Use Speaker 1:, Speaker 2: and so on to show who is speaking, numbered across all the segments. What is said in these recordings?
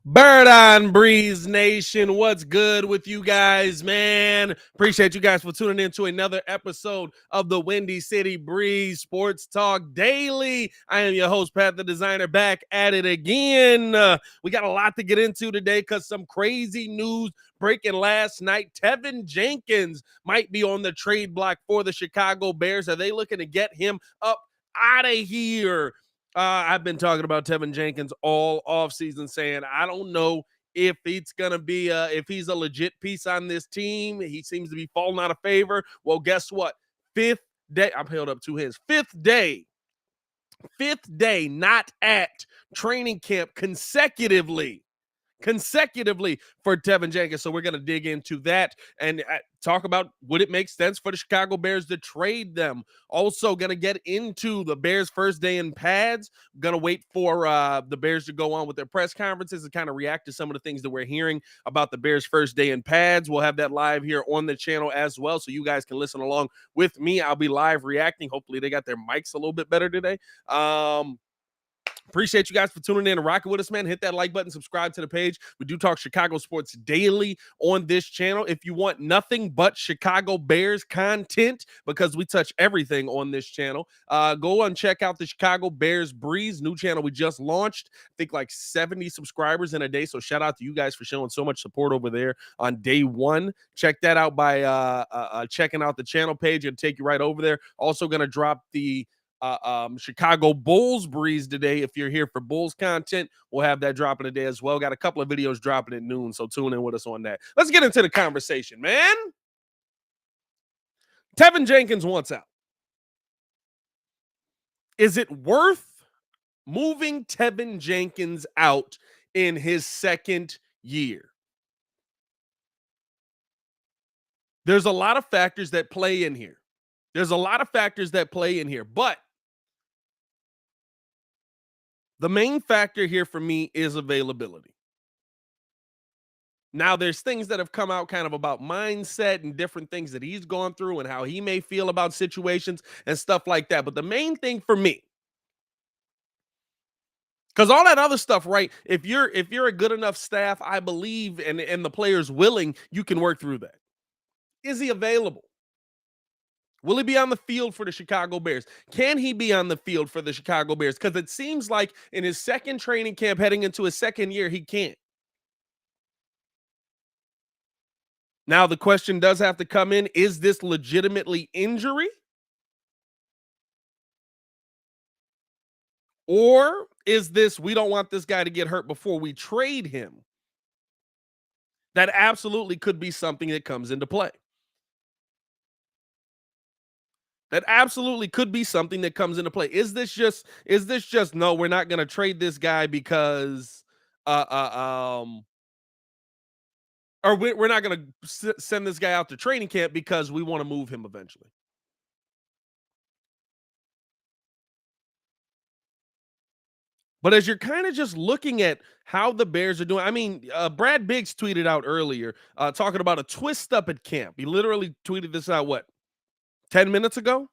Speaker 1: Bird on Breeze Nation, what's good with you guys, man? Appreciate you guys for tuning in to another episode of the Windy City Breeze Sports Talk Daily. I am your host, Pat the Designer, back at it again. We got a lot to get into today because some crazy news breaking last night. Teven Jenkins might be on the trade block for the Chicago Bears. Are they looking to get him up out of here? I've been talking about Tevin Jenkins all offseason, saying I don't know if it's going to be if he's a legit piece on this team. He seems to be falling out of favor. Well, guess what? Fifth day, I'm held up two hands. Fifth day, not at training camp consecutively for Teven Jenkins. So we're going to dig into that and talk about would it make sense for the Chicago Bears to trade them. Also going to get into the Bears' first day in pads. Going to wait for the Bears to go on with their press conferences and kind of react to some of the things that we're hearing about the Bears' first day in pads. We'll have that live here on the channel as well, so you guys can listen along with me. I'll be live reacting. Hopefully they got their mics a little bit better today. Appreciate you guys for tuning in and rocking with us, man. Hit that like button, subscribe to the page. We do talk Chicago sports daily on this channel. If you want nothing but Chicago Bears content, because we touch everything on this channel, go and check out the Chicago Bears Breeze, new channel we just launched. I think like 70 subscribers in a day. So shout out to you guys for showing so much support over there on day one. Check that out by checking out the channel page. It'll take you right over there. Also going to drop the Chicago Bulls Breeze today. If you're here for Bulls content, we'll have that dropping today as well. Got a couple of videos dropping at noon, so tune in with us on that. Let's get into the conversation, man. Teven Jenkins wants out. Is it worth moving Teven Jenkins out in his second year? There's a lot of factors that play in here. But the main factor here for me is availability. Now, there's things that have come out kind of about mindset and different things that he's gone through and how he may feel about situations and stuff like that. But the main thing for me, because all that other stuff, right? If you're a good enough staff, I believe, and the player's willing, you can work through that. Is he available? Will he be on the field for the Chicago Bears? Can he be on the field for the Chicago Bears? Because it seems like in his second training camp, heading into his second year, he can't. Now, the question does have to come in, is this legitimately injury? Or is this, we don't want this guy to get hurt before we trade him? That absolutely could be something that comes into play. Is this just no, we're not going to trade this guy because or we're not going to send this guy out to training camp because we want to move him eventually? But as you're kind of just looking at how the Bears are doing, I mean, Brad Biggs tweeted out earlier talking about a twist up at camp. He literally tweeted this out, 10 minutes ago?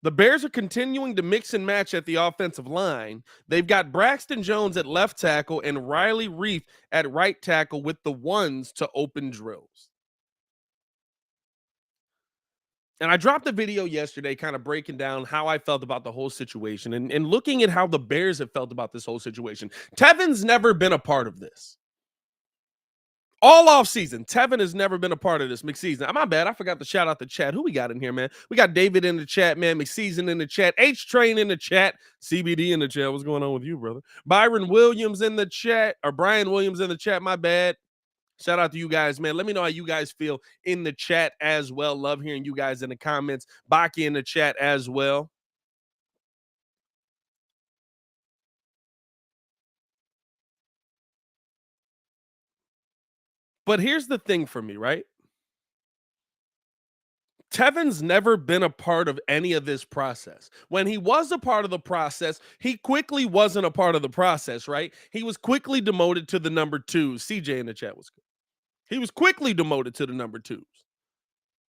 Speaker 1: The Bears are continuing to mix and match at the offensive line. They've got Braxton Jones at left tackle and Riley Reef at right tackle with the ones to open drills. And I dropped a video yesterday kind of breaking down how I felt about the whole situation and looking at how the Bears have felt about this whole situation. Tevin's never been a part of this. All off season, Teven has never been a part of this. McSeason, my bad. I forgot to shout out the chat. Who we got in here, man? We got David in the chat, man. McSeason in the chat. H-Train in the chat. CBD in the chat. What's going on with you, brother? Byron Williams in the chat. Or Brian Williams in the chat. My bad. Shout out to you guys, man. Let me know how you guys feel in the chat as well. Love hearing you guys in the comments. Baki in the chat as well. But here's the thing for me, right? Tevin's never been a part of any of this process. When he was a part of the process, he quickly wasn't a part of the process, right? He was quickly demoted to the number 2. CJ in the chat was good. He was quickly demoted to the number 2s.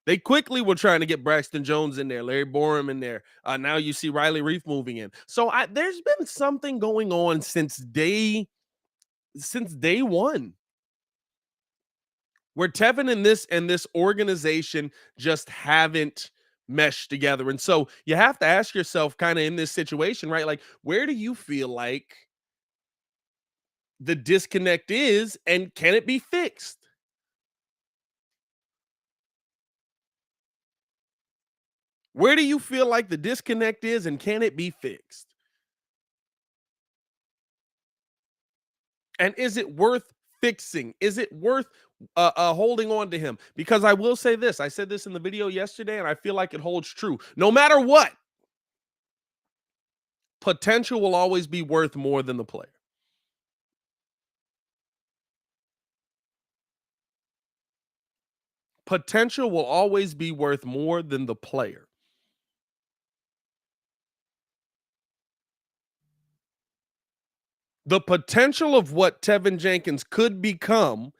Speaker 1: They quickly were trying to get Braxton Jones in there, Larry Borum in there. Now you see Riley Reef moving in. So there's been something going on since day one, where Tevin and this organization just haven't meshed together. And so you have to ask yourself, kind of in this situation, right? Like, where do you feel like the disconnect is, and can it be fixed? Where do you feel like the disconnect is, and can it be fixed? And is it worth fixing? Is it worth holding on to him? Because I will say this, I said this in the video yesterday, and I feel like it holds true. No matter what, potential will always be worth more than the player. Potential will always be worth more than the player. The potential of what Teven Jenkins could become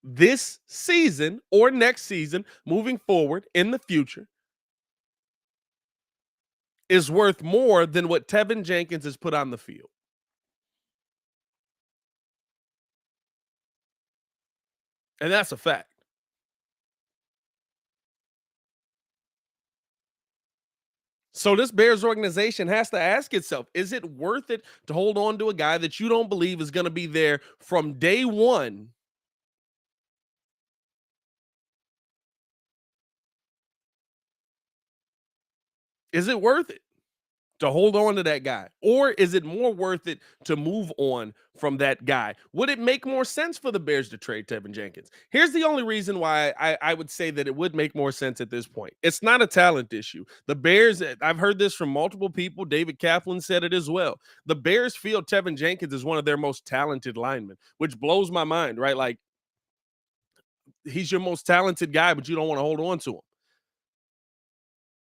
Speaker 1: this season or next season, moving forward in the future, is worth more than what Teven Jenkins has put on the field. And that's a fact. So this Bears organization has to ask itself, is it worth it to hold on to a guy that you don't believe is going to be there from day one? Is it worth it to hold on to that guy? Or is it more worth it to move on from that guy? Would it make more sense for the Bears to trade Tevin Jenkins? Here's the only reason why I would say that it would make more sense at this point. It's not a talent issue. The Bears, I've heard this from multiple people. David Kaplan said it as well. The Bears feel Tevin Jenkins is one of their most talented linemen, which blows my mind, right? Like, he's your most talented guy, but you don't want to hold on to him.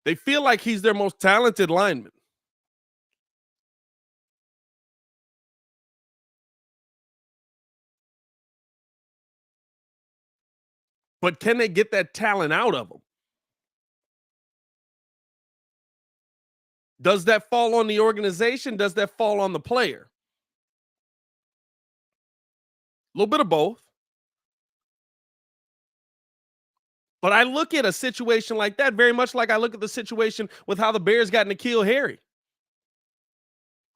Speaker 1: They feel like he's their most talented lineman. But can they get that talent out of him? Does that fall on the organization? Does that fall on the player? A little bit of both. But I look at a situation like that very much like I look at the situation with how the Bears got N'Keal Harry.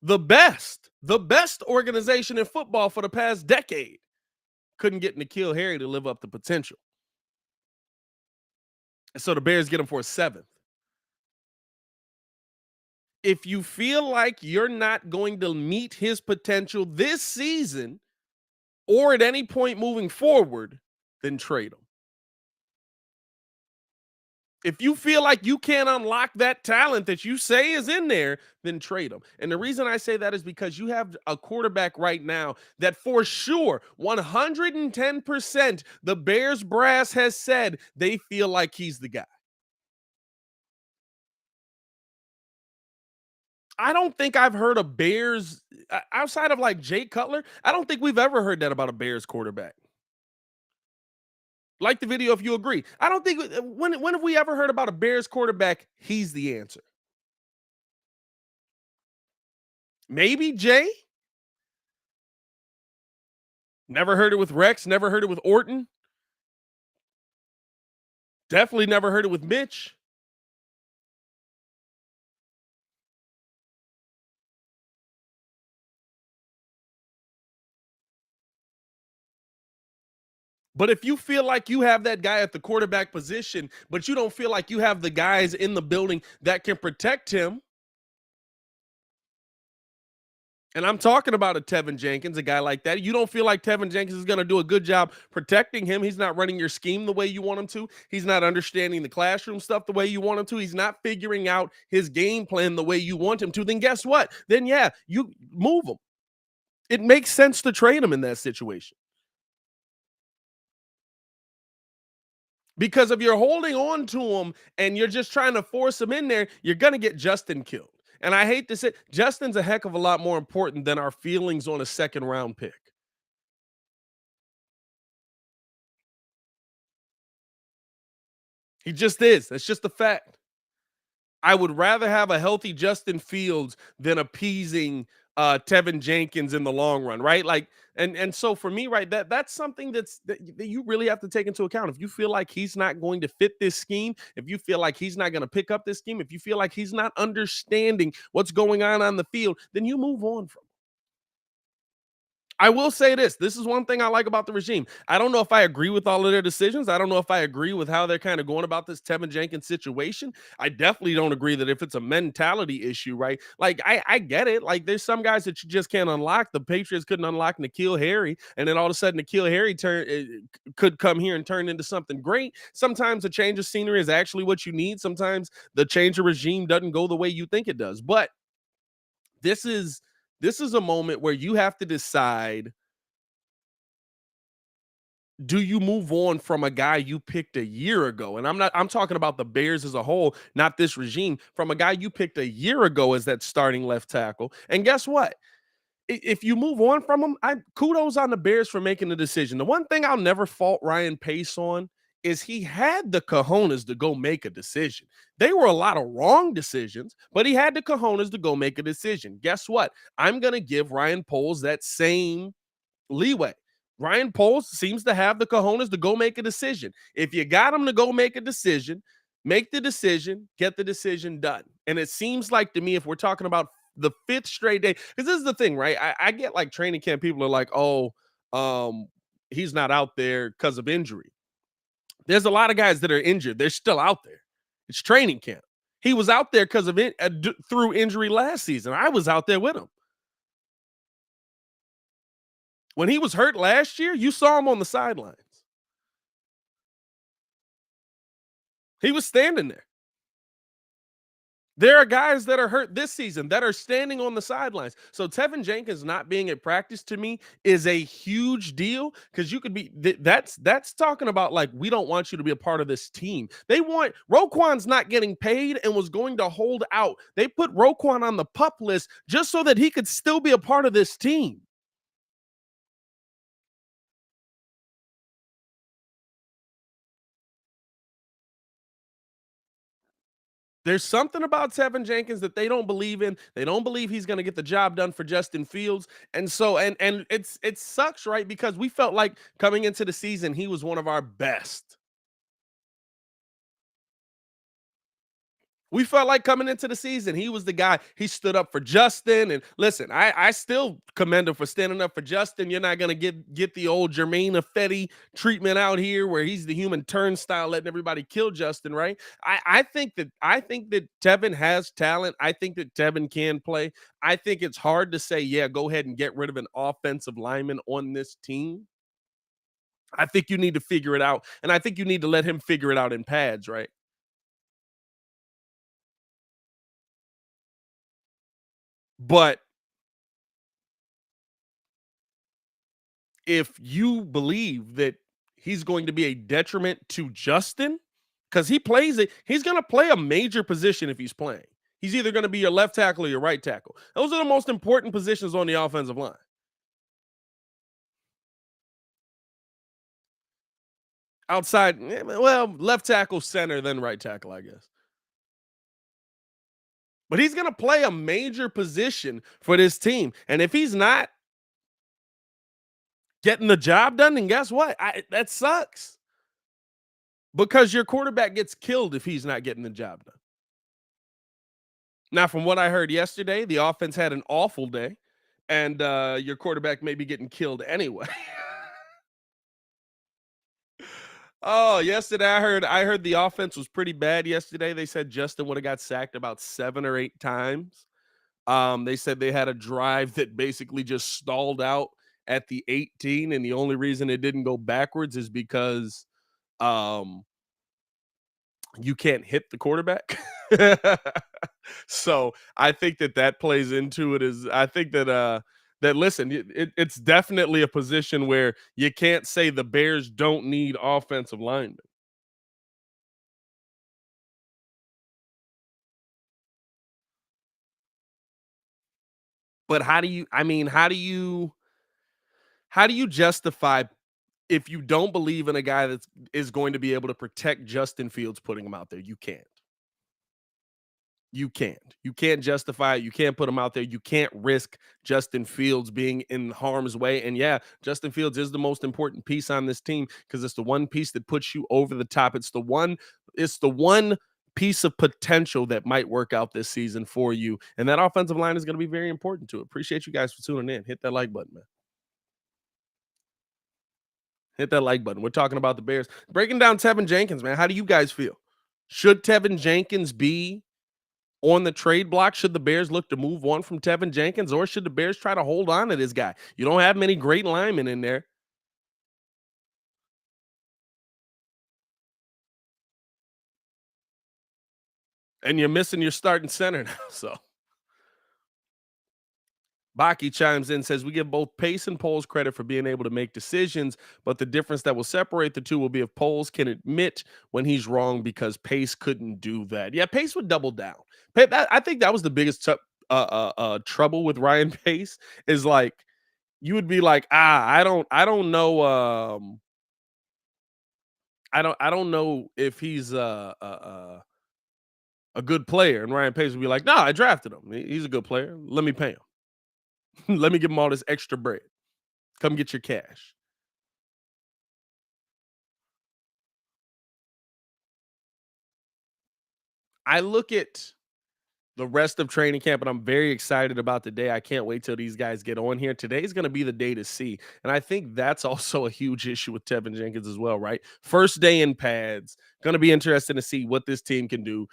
Speaker 1: The best organization in football for the past decade couldn't get N'Keal Harry to live up to potential. And so the Bears get him for a seventh. If you feel like you're not going to meet his potential this season or at any point moving forward, then trade him. If you feel like you can't unlock that talent that you say is in there, then trade him. And the reason I say that is because you have a quarterback right now that for sure, 110%, the Bears brass has said they feel like he's the guy. I don't think I've heard a Bears outside of like Jake Cutler. I don't think we've ever heard that about a Bears quarterback. Like the video if you agree. I don't think when have we ever heard about a Bears quarterback? He's the answer. Maybe Jay. Never heard it with Rex. Never heard it with Orton. Definitely never heard it with Mitch. But if you feel like you have that guy at the quarterback position, but you don't feel like you have the guys in the building that can protect him, and I'm talking about a Teven Jenkins, a guy like that. You don't feel like Teven Jenkins is going to do a good job protecting him. He's not running your scheme the way you want him to. He's not understanding the classroom stuff the way you want him to. He's not figuring out his game plan the way you want him to. Then guess what? Then, yeah, you move him. It makes sense to trade him in that situation. Because if you're holding on to him and you're just trying to force him in there, you're going to get Justin killed. And I hate to say, Justin's a heck of a lot more important than our feelings on a second round pick. He just is. That's just a fact. I would rather have a healthy Justin Fields than appeasing Tevin Jenkins in the long run, right? Like, and so for me, right, that's something that you really have to take into account. If you feel like he's not going to fit this scheme, if you feel like he's not going to pick up this scheme, if you feel like he's not understanding what's going on the field, then you move on from. I will say this. This is one thing I like about the regime. I don't know if I agree with all of their decisions. I don't know if I agree with how they're kind of going about this Tevin Jenkins situation. I definitely don't agree that if it's a mentality issue, right? Like, I get it. Like, there's some guys that you just can't unlock. The Patriots couldn't unlock N'Keal Harry, and then all of a sudden N'Keal Harry could come here and turn into something great. Sometimes a change of scenery is actually what you need. Sometimes the change of regime doesn't go the way you think it does. But this is this is a moment where you have to decide, do you move on from a guy you picked a year ago? And I'm talking about the Bears as a whole, not this regime, from a guy you picked a year ago as that starting left tackle. And guess what? If you move on from him, I kudos on the Bears for making the decision. The one thing I'll never fault Ryan Pace on is he had the cojones to go make a decision. They were a lot of wrong decisions, but he had the cojones to go make a decision. Guess what? I'm going to give Ryan Poles that same leeway. Ryan Poles seems to have the cojones to go make a decision. If you got him to go make a decision, make the decision, get the decision done. And it seems like to me, if we're talking about the fifth straight day, because this is the thing, right? I get like training camp people are like, oh, he's not out there because of injury. There's a lot of guys that are injured. They're still out there. It's training camp. He was out there because of it through injury last season. I was out there with him. When he was hurt last year, you saw him on the sidelines. He was standing there. There are guys that are hurt this season that are standing on the sidelines. So Teven Jenkins not being at practice to me is a huge deal, because you could be that's talking about like, we don't want you to be a part of this team. They want Roquan's not getting paid and was going to hold out. They put Roquan on the pup list just so that he could still be a part of this team. There's something about Tevin Jenkins that they don't believe in. They don't believe he's going to get the job done for Justin Fields. And so it sucks, right? Because we felt like coming into the season he was one of our best. We felt like coming into the season, he was the guy. He stood up for Justin. And listen, I still commend him for standing up for Justin. You're not gonna get the old Jermaine Ifedi treatment out here where he's the human turnstile letting everybody kill Justin, right? I think that Tevin has talent. I think that Tevin can play. I think it's hard to say, yeah, go ahead and get rid of an offensive lineman on this team. I think you need to figure it out. And I think you need to let him figure it out in pads, right? But if you believe that he's going to be a detriment to Justin, because he plays it, he's going to play a major position if he's playing. He's either going to be your left tackle or your right tackle. Those are the most important positions on the offensive line. Outside, well, left tackle, center, then right tackle, I guess. But he's going to play a major position for this team. And if he's not getting the job done, then guess what? That sucks. Because your quarterback gets killed if he's not getting the job done. Now, from what I heard yesterday, the offense had an awful day, and your quarterback may be getting killed anyway. Oh, yesterday I heard the offense was pretty bad yesterday. They said Justin would have got sacked about 7 or 8 times. They said they had a drive that basically just stalled out at the 18, and the only reason it didn't go backwards is because um you can't hit the quarterback. So I think that plays into it. Is I think that listen, it's definitely a position where you can't say the Bears don't need offensive linemen. But how do you? I mean, how do you justify if you don't believe in a guy that is going to be able to protect Justin Fields putting him out there, you can't. You can't. You can't justify it. You can't put him out there. You can't risk Justin Fields being in harm's way. And yeah, Justin Fields is the most important piece on this team because it's the one piece that puts you over the top. It's the one piece of potential that might work out this season for you. And that offensive line is going to be very important to it. Appreciate you guys for tuning in. Hit that like button, man. Hit that like button. We're talking about the Bears. Breaking down Tevin Jenkins, man. How do you guys feel? Should Tevin Jenkins be on the trade block? Should the Bears look to move on from Tevin Jenkins, or should the Bears try to hold on to this guy? You don't have many great linemen in there, and you're missing your starting center now. So Baki chimes in, says, we give both Pace and Poles credit for being able to make decisions, but the difference that will separate the two will be if Poles can admit when he's wrong because Pace couldn't do that. Yeah, Pace would double down. I think that was the biggest trouble with Ryan Pace is like, you would be like, I don't know, I don't know if he's a good player, and Ryan Pace would be like, no, I drafted him. He's a good player. Let me pay him. Let me give him all this extra bread. Come get your cash. I look at the rest of training camp, and I'm very excited about the day. I can't wait till these guys get on here. Today's going to be the day to see. And I think that's also a huge issue with Teven Jenkins as well, right? First day in pads. Going to be interesting to see what this team can do.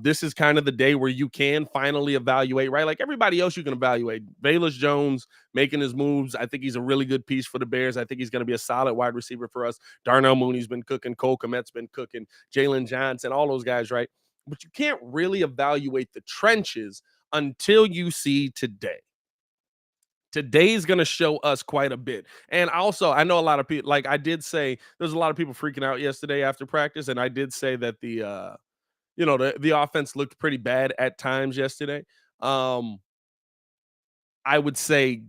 Speaker 1: This is kind of the day where you can finally evaluate, right? Like everybody else, you can evaluate. Bayless Jones making his moves. I think he's a really good piece for the Bears. I think he's going to be a solid wide receiver for us. Darnell Mooney's been cooking. Cole Kmet's been cooking. Jalen Johnson, all those guys, right? But you can't really evaluate the trenches until you see today. Today's going to show us quite a bit. And also, I know a lot of people, like I did say, there's a lot of people freaking out yesterday after practice. And I did say that the offense looked pretty bad at times yesterday. Um, I would say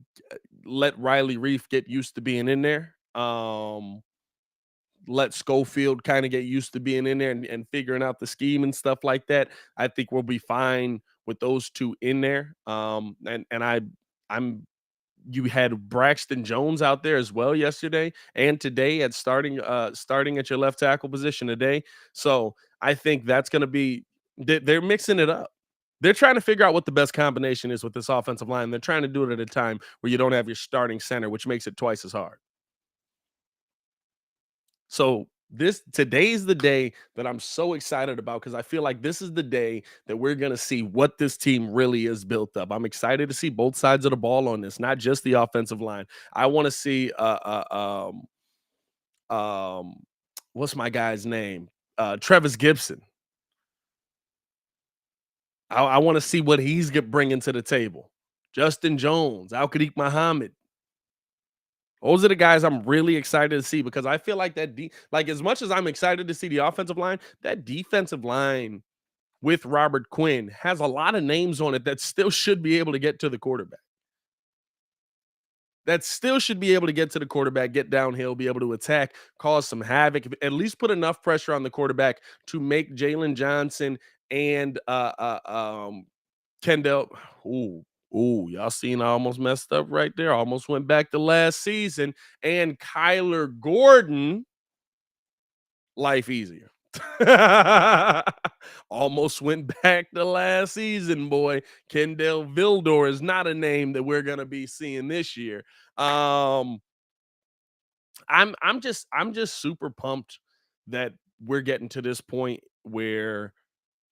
Speaker 1: let Riley Reef get used to being in there. Let Schofield kind of get used to being in there and figuring out the scheme and stuff like that. I think we'll be fine with those two in there. I'm you had Braxton Jones out there as well yesterday and today at starting at your left tackle position today. So I think that's going to be they're mixing it up. They're trying to figure out what the best combination is with this offensive line. They're trying to do it at a time where you don't have your starting center, which makes it twice as hard. So today's the day that I'm so excited about because I feel like this is the day that we're gonna see what this team really is built up. I'm excited to see both sides of the ball on this, not just the offensive line. I want to see um what's my guy's name? Travis Gibson. I want to see what he's bringing to the table. Justin Jones, Al Qadiq Muhammad. Those are the guys I'm really excited to see because I feel like like as much as I'm excited to see the offensive line, that defensive line with Robert Quinn has a lot of names on it that still should be able to get to the quarterback. That still should be able to get to the quarterback, get downhill, be able to attack, cause some havoc, at least put enough pressure on the quarterback to make Jalen Johnson and Kendall. Y'all seen I almost messed up right there. Almost went back to last season. And Kyler Gordon, life easier. Almost went back to last season, boy. Kendall Vildor is not a name that we're gonna be seeing this year. Um, I'm just super pumped that we're getting to this point where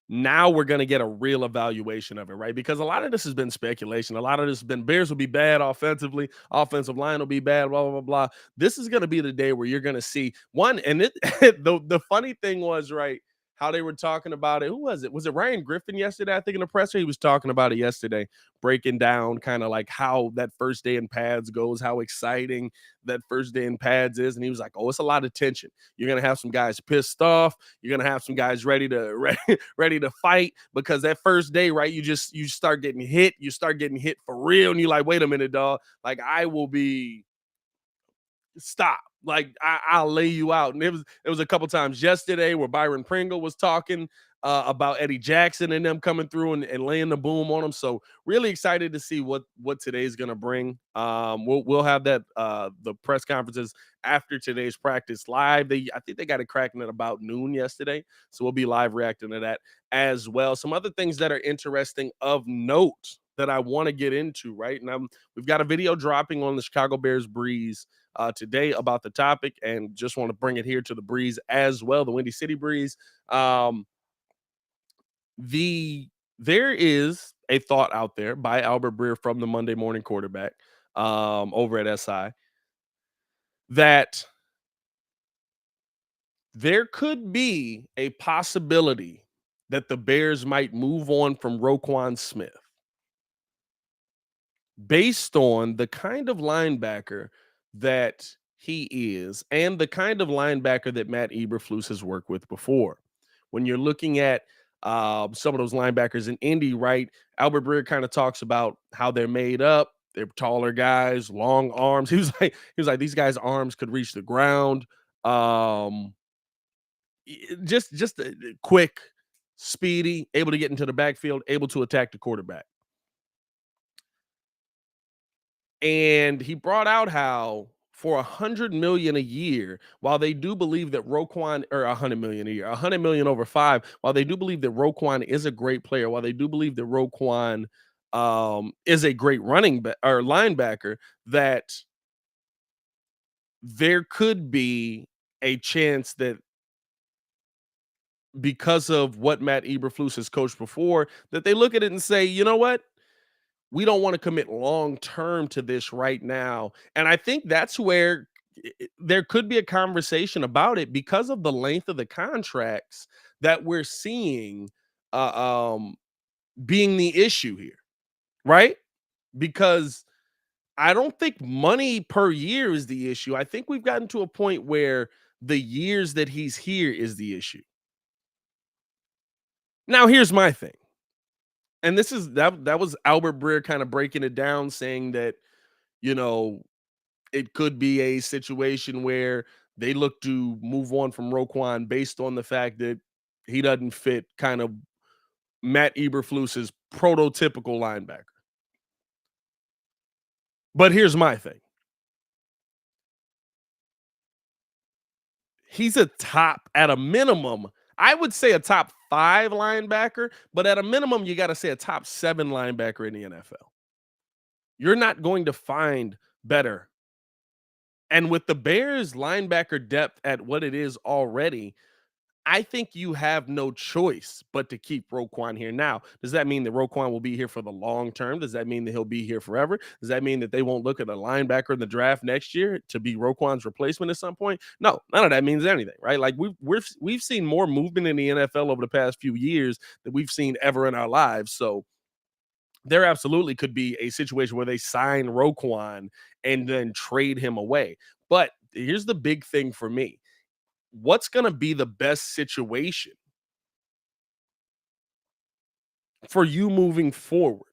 Speaker 1: now we're going to get a real evaluation of it, right? Because a lot of this has been speculation. A lot of this has been Bears will be bad offensively, offensive line will be bad, blah, blah, blah, blah. This is going to be the day where you're going to see one. And the funny thing was, right, how they were talking about it. Who was it? Was it Ryan Griffin yesterday? I think in the presser, he was talking about it yesterday, breaking down kind of like how that first day in pads goes, how exciting that first day in pads is. And he was like, oh, it's a lot of tension. You're going to have some guys pissed off. You're going to have some guys ready to fight because that first day, right, you start getting hit. You start getting hit for real. And you're like, wait a minute, dog. Like I will be stop. Like I'll lay you out. And it was a couple times yesterday where Byron Pringle was talking about Eddie Jackson and them coming through and laying the boom on them. So really excited to see what today's gonna bring. We'll have that the press conferences after today's practice live. I think they got it cracking at about noon yesterday, so we'll be live reacting to that as well. Some other things that are interesting of note that I want to get into, right? And we've got a video dropping on the Chicago Bears Breeze today about the topic, and just want to bring it here to the Breeze as well, the Windy City Breeze. Um, there is a thought out there by Albert Breer from the Monday Morning Quarterback over at SI that there could be a possibility that the Bears might move on from Roquan Smith based on the kind of linebacker that he is and the kind of linebacker that Matt Eberflus has worked with before. When you're looking at some of those linebackers in Indy, right? Albert Breer kind of talks about how they're made up. They're taller guys, long arms. He was like these guys' arms could reach the ground. Um, just quick, speedy, able to get into the backfield, able to attack the quarterback. And he brought out how for 100 million a year, while they do believe that Roquan, or 100 million a year, 100 million over 5, while they do believe that Roquan is a great player, while they do believe that Roquan is a great running back or linebacker, that there could be a chance that because of what Matt Eberflus has coached before, that they look at it and say, you know what? We don't want to commit long term to this right now. And I think that's where there could be a conversation about it because of the length of the contracts that we're seeing being the issue here, right? Because I don't think money per year is the issue. I think we've gotten to a point where the years that he's here is the issue. Now, here's my thing. And that was Albert Breer kind of breaking it down, saying that, you know, it could be a situation where they look to move on from Roquan based on the fact that he doesn't fit kind of Matt Eberflus's prototypical linebacker. But here's my thing. He's a top, at a minimum, I would say a top 5 linebacker, but at a minimum, you got to say a top 7 linebacker in the NFL. You're not going to find better. And with the Bears linebacker depth at what it is already, I think you have no choice but to keep Roquan here. Now, does that mean that Roquan will be here for the long term? Does that mean that he'll be here forever? Does that mean that they won't look at a linebacker in the draft next year to be Roquan's replacement at some point? No, none of that means anything, right? Like we've seen more movement in the NFL over the past few years than we've seen ever in our lives. So there absolutely could be a situation where they sign Roquan and then trade him away. But here's the big thing for me. What's going to be the best situation for you moving forward?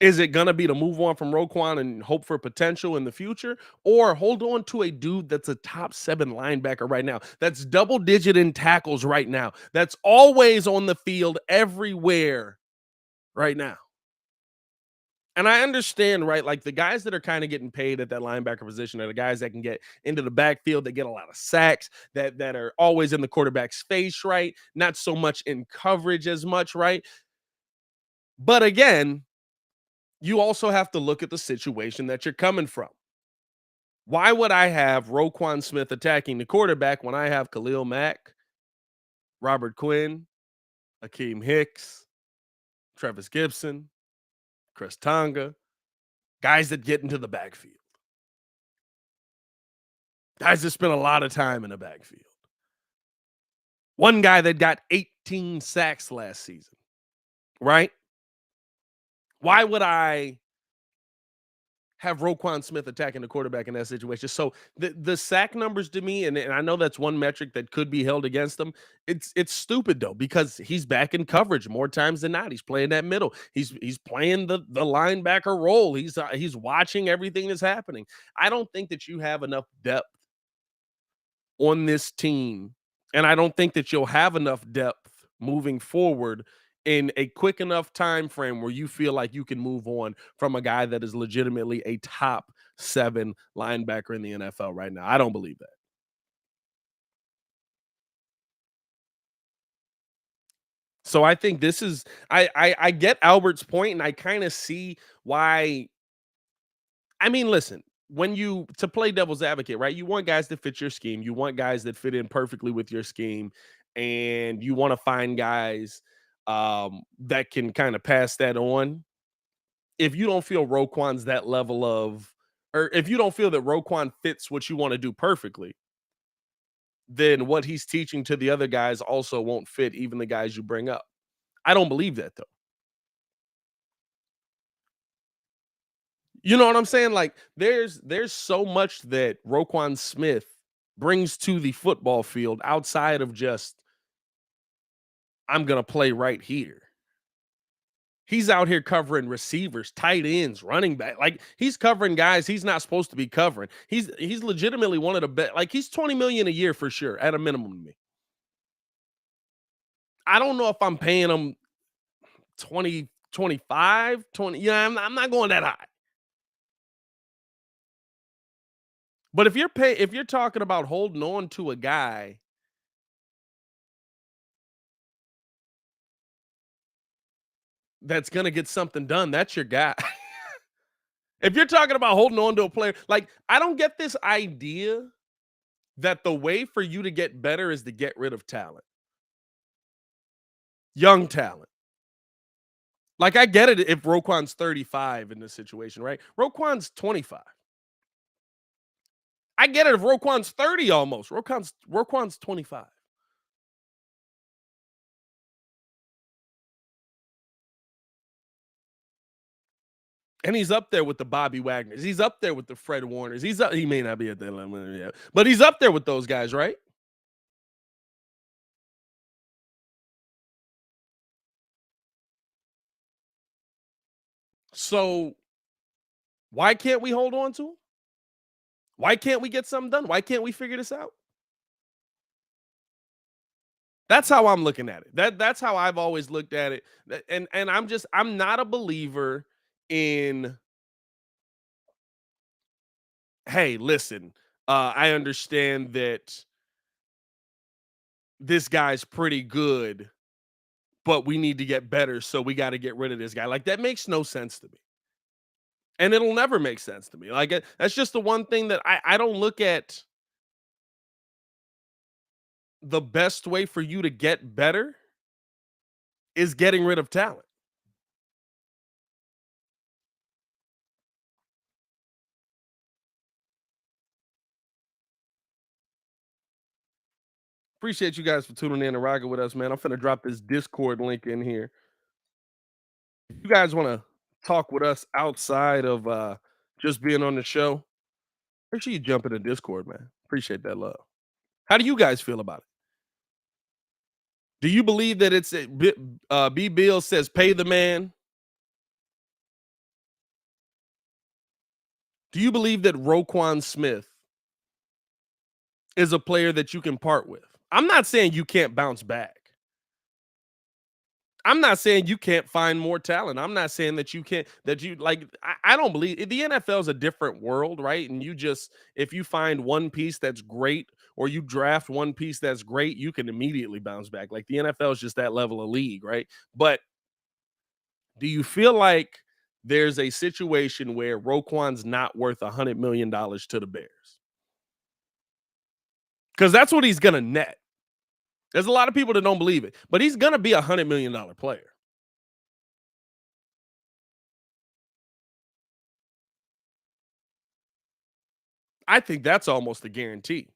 Speaker 1: Is it going to be to move on from Roquan and hope for potential in the future, or hold on to a dude that's a top 7 linebacker right now, that's double digit in tackles right now, that's always on the field everywhere right now? And I understand, right? Like the guys that are kind of getting paid at that linebacker position are the guys that can get into the backfield, that get a lot of sacks, that are always in the quarterback's face, right? Not so much in coverage as much, right? But again, you also have to look at the situation that you're coming from. Why would I have Roquan Smith attacking the quarterback when I have Khalil Mack, Robert Quinn, Akeem Hicks, Travis Gibson, Chris Tonga, guys that get into the backfield? Guys that spent a lot of time in the backfield. One guy that got 18 sacks last season, right? Why would I have Roquan Smith attacking the quarterback in that situation. So the sack numbers to me, and I know that's one metric that could be held against him. It's stupid though, because he's back in coverage more times than not. He's playing that middle. He's playing the linebacker role. He's watching everything that's happening. I don't think that you have enough depth on this team, and I don't think that you'll have enough depth moving forward in a quick enough time frame where you feel like you can move on from a guy that is legitimately a top 7 linebacker in the NFL right now. I don't believe that. So I think this is I get Albert's point, and I kind of see why. I mean, listen, when you to play devil's advocate, right? You want guys that fit your scheme. You want guys that fit in perfectly with your scheme, and you want to find guys that can kind of pass that on. If you don't feel Roquan's that level of, or if you don't feel that Roquan fits what you want to do perfectly, then what he's teaching to the other guys also won't fit even the guys you bring up. I don't believe that though. You know what I'm saying? Like there's so much that Roquan Smith brings to the football field outside of just I'm gonna play right here. He's out here covering receivers, tight ends, running back. Like he's covering guys he's not supposed to be covering. He's legitimately one of the best. Like he's 20 million a year for sure at a minimum to me. I don't know if I'm paying him 20, 25, 20. Yeah, I'm not going that high. But if you're talking about holding on to a guy that's gonna get something done, that's your guy. If you're talking about holding on to a player, like I don't get this idea that the way for you to get better is to get rid of talent, young talent. Like I get it if Roquan's 35 in this situation, right? Roquan's 25. I get it if Roquan's 30 almost. Roquan's 25. And he's up there with the Bobby Wagners. He's up there with the Fred Warners. He may not be at that level yet, but he's up there with those guys, right? So why can't we hold on to him? Why can't we get something done? Why can't we figure this out? That's how I'm looking at it. That's how I've always looked at it. And I'm not a believer in, hey, listen, I understand that this guy's pretty good, but we need to get better, so we got to get rid of this guy. Like that makes no sense to me. And it'll never make sense to me. Like that's just the one thing that I don't look at the best way for you to get better is getting rid of talent. Appreciate you guys for tuning in and rocking with us, man. I'm finna drop this Discord link in here. If you guys want to talk with us outside of just being on the show, make sure you jump in the Discord, man. Appreciate that love. How do you guys feel about it? Do you believe that it's B Bill says pay the man? Do you believe that Roquan Smith is a player that you can part with? I'm not saying you can't bounce back. I'm not saying you can't find more talent. I'm not saying that you can't, that you like, I don't believe the NFL is a different world, right? And you just, if you find one piece that's great or you draft one piece that's great, you can immediately bounce back. Like the NFL is just that level of league, right? But do you feel like there's a situation where Roquan's not worth $100 million to the Bears? Because that's what he's going to net. There's a lot of people that don't believe it, but he's going to be $100 million player. I think that's almost a guarantee.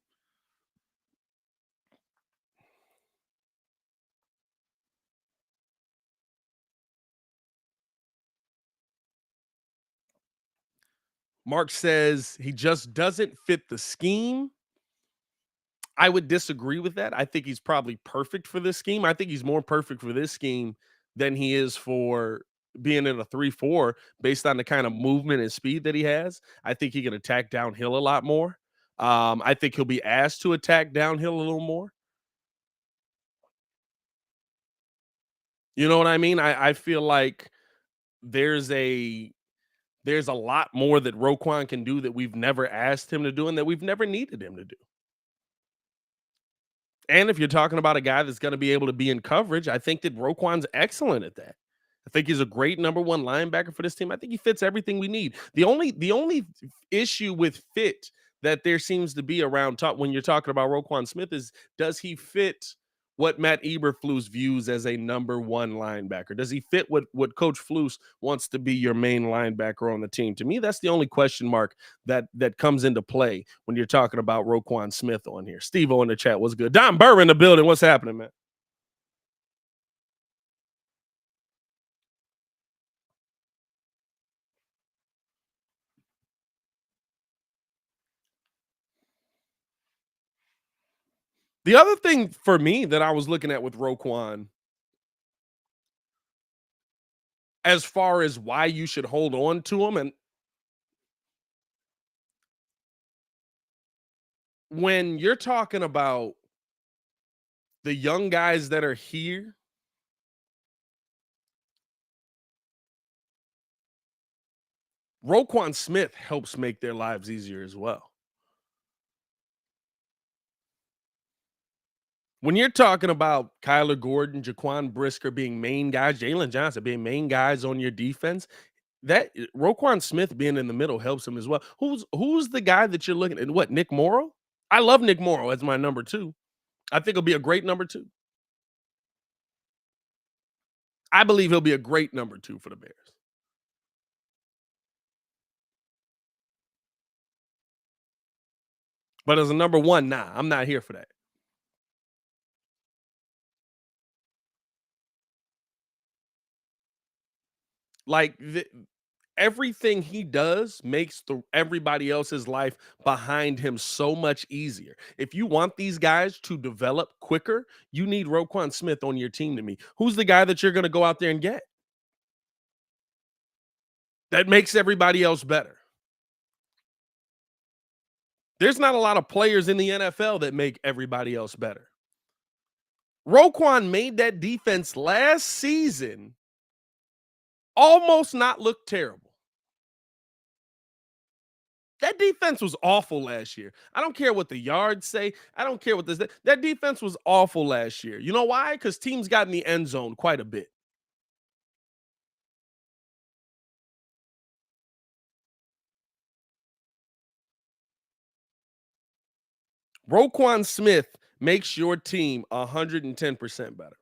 Speaker 1: Mark says he just doesn't fit the scheme. I would disagree with that. I think he's probably perfect for this scheme. I think he's more perfect for this scheme than he is for being in a 3-4 based on the kind of movement and speed that he has. I think he can attack downhill a lot more. I think he'll be asked to attack downhill a little more. You know what I mean? I feel like there's a there's a lot more that Roquan can do that we've never asked him to do and that we've never needed him to do. And if you're talking about a guy that's going to be able to be in coverage, I think that Roquan's excellent at that. I think he's a great number one linebacker for this team. I think he fits everything we need. The only issue with fit that there seems to be around talk when you're talking about Roquan Smith is, does he fit what Matt Eberflus views as a number one linebacker? Does he fit what Coach Flus wants to be your main linebacker on the team? To me, that's the only question mark that comes into play when you're talking about Roquan Smith on here. Steve-O in the chat, what's good? Don Burr in the building. What's happening, man? The other thing for me that I was looking at with Roquan, as far as why you should hold on to him, and when you're talking about the young guys that are here, Roquan Smith helps make their lives easier as well. When you're talking about Kyler Gordon, Jaquan Brisker being main guys, Jalen Johnson being main guys on your defense, that Roquan Smith being in the middle helps him as well. Who's the guy that you're looking at? What, Nick Morrow? I love Nick Morrow as my number two. I think he'll be a great number two. I believe he'll be a great number two for the Bears. But as a number one, nah, I'm not here for that. Like everything he does makes everybody else's life behind him so much easier. If you want these guys to develop quicker, you need Roquan Smith on your team to me. Who's the guy that you're going to go out there and get? That makes everybody else better. There's not a lot of players in the NFL that make everybody else better. Roquan made that defense last season almost not look terrible. That defense was awful last year. I don't care what the yards say. I don't care what this. That defense was awful last year. You know why? Because teams got in the end zone quite a bit. Roquan Smith makes your team 110% better.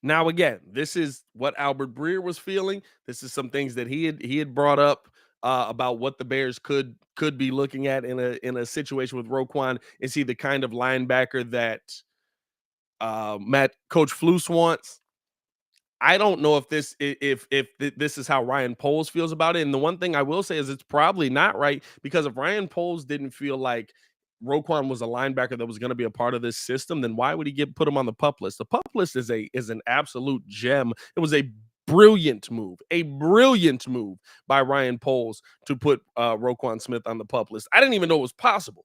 Speaker 1: Now, again, this is what Albert Breer was feeling. This is some things that he had brought up about what the Bears could be looking at in a situation with Roquan. Is he the kind of linebacker that Coach Flus wants? I don't know if this is how Ryan Poles feels about it. And the one thing I will say is it's probably not, right, because if Ryan Poles didn't feel like Roquan was a linebacker that was going to be a part of this system, then why would he put him on the pup list? The pup list is an absolute gem. It was a brilliant move by Ryan Poles to put Roquan Smith on the pup list. I didn't even know it was possible,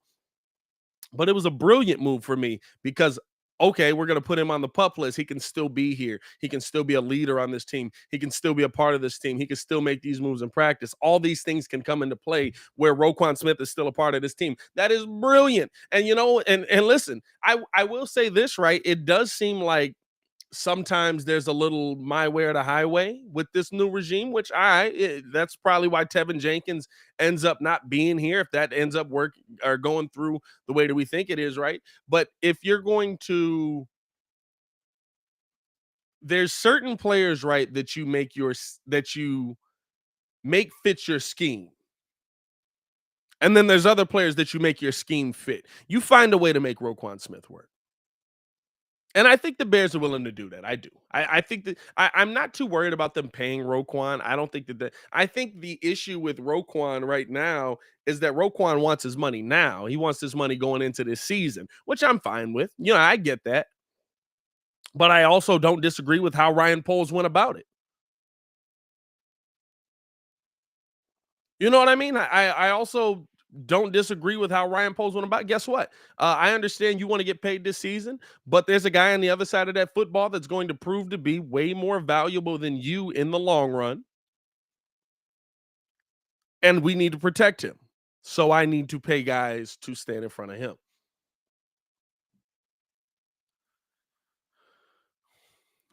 Speaker 1: but it was a brilliant move for me because, okay, we're going to put him on the pup list. He can still be here. He can still be a leader on this team. He can still be a part of this team. He can still make these moves in practice. All these things can come into play where Roquan Smith is still a part of this team. That is brilliant. And and listen, I will say this, right? It does seem like sometimes there's a little my way or the highway with this new regime, which that's probably why Teven Jenkins ends up not being here, if that ends up working or going through the way that we think it is, right? But if you're going to, there's certain players, right, that you make fit your scheme. And then there's other players that you make your scheme fit. You find a way to make Roquan Smith work. And I think the Bears are willing to do that. I do. I think that I'm not too worried about them paying Roquan. I don't think that. I think the issue with Roquan right now is that Roquan wants his money now. He wants his money going into this season, which I'm fine with. I get that. But I also don't disagree with how Ryan Poles went about it. You know what I mean? I also don't disagree with how Ryan Poles went about it. Guess what? I understand you want to get paid this season, but there's a guy on the other side of that football that's going to prove to be way more valuable than you in the long run, and we need to protect him. So I need to pay guys to stand in front of him.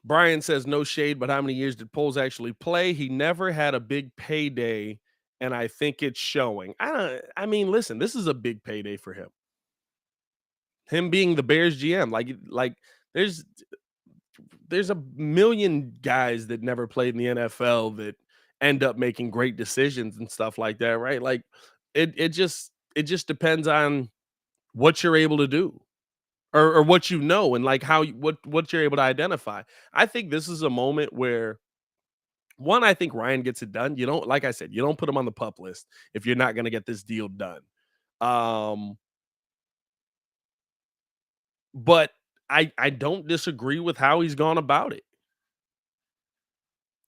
Speaker 1: Brian says no shade, but how many years did Poles actually play? He never had a big payday, and I think it's showing. I mean, listen, this is a big payday for him. Him being the Bears GM, like there's there's a million guys that never played in the NFL that end up making great decisions and stuff like that, right? Like it just depends on what you're able to do or what you know and like what you're able to identify. I think this is a moment where one, I think Ryan gets it done. You don't, like I said, you don't put him on the pup list if you're not going to get this deal done. Um, but I don't disagree with how he's gone about it.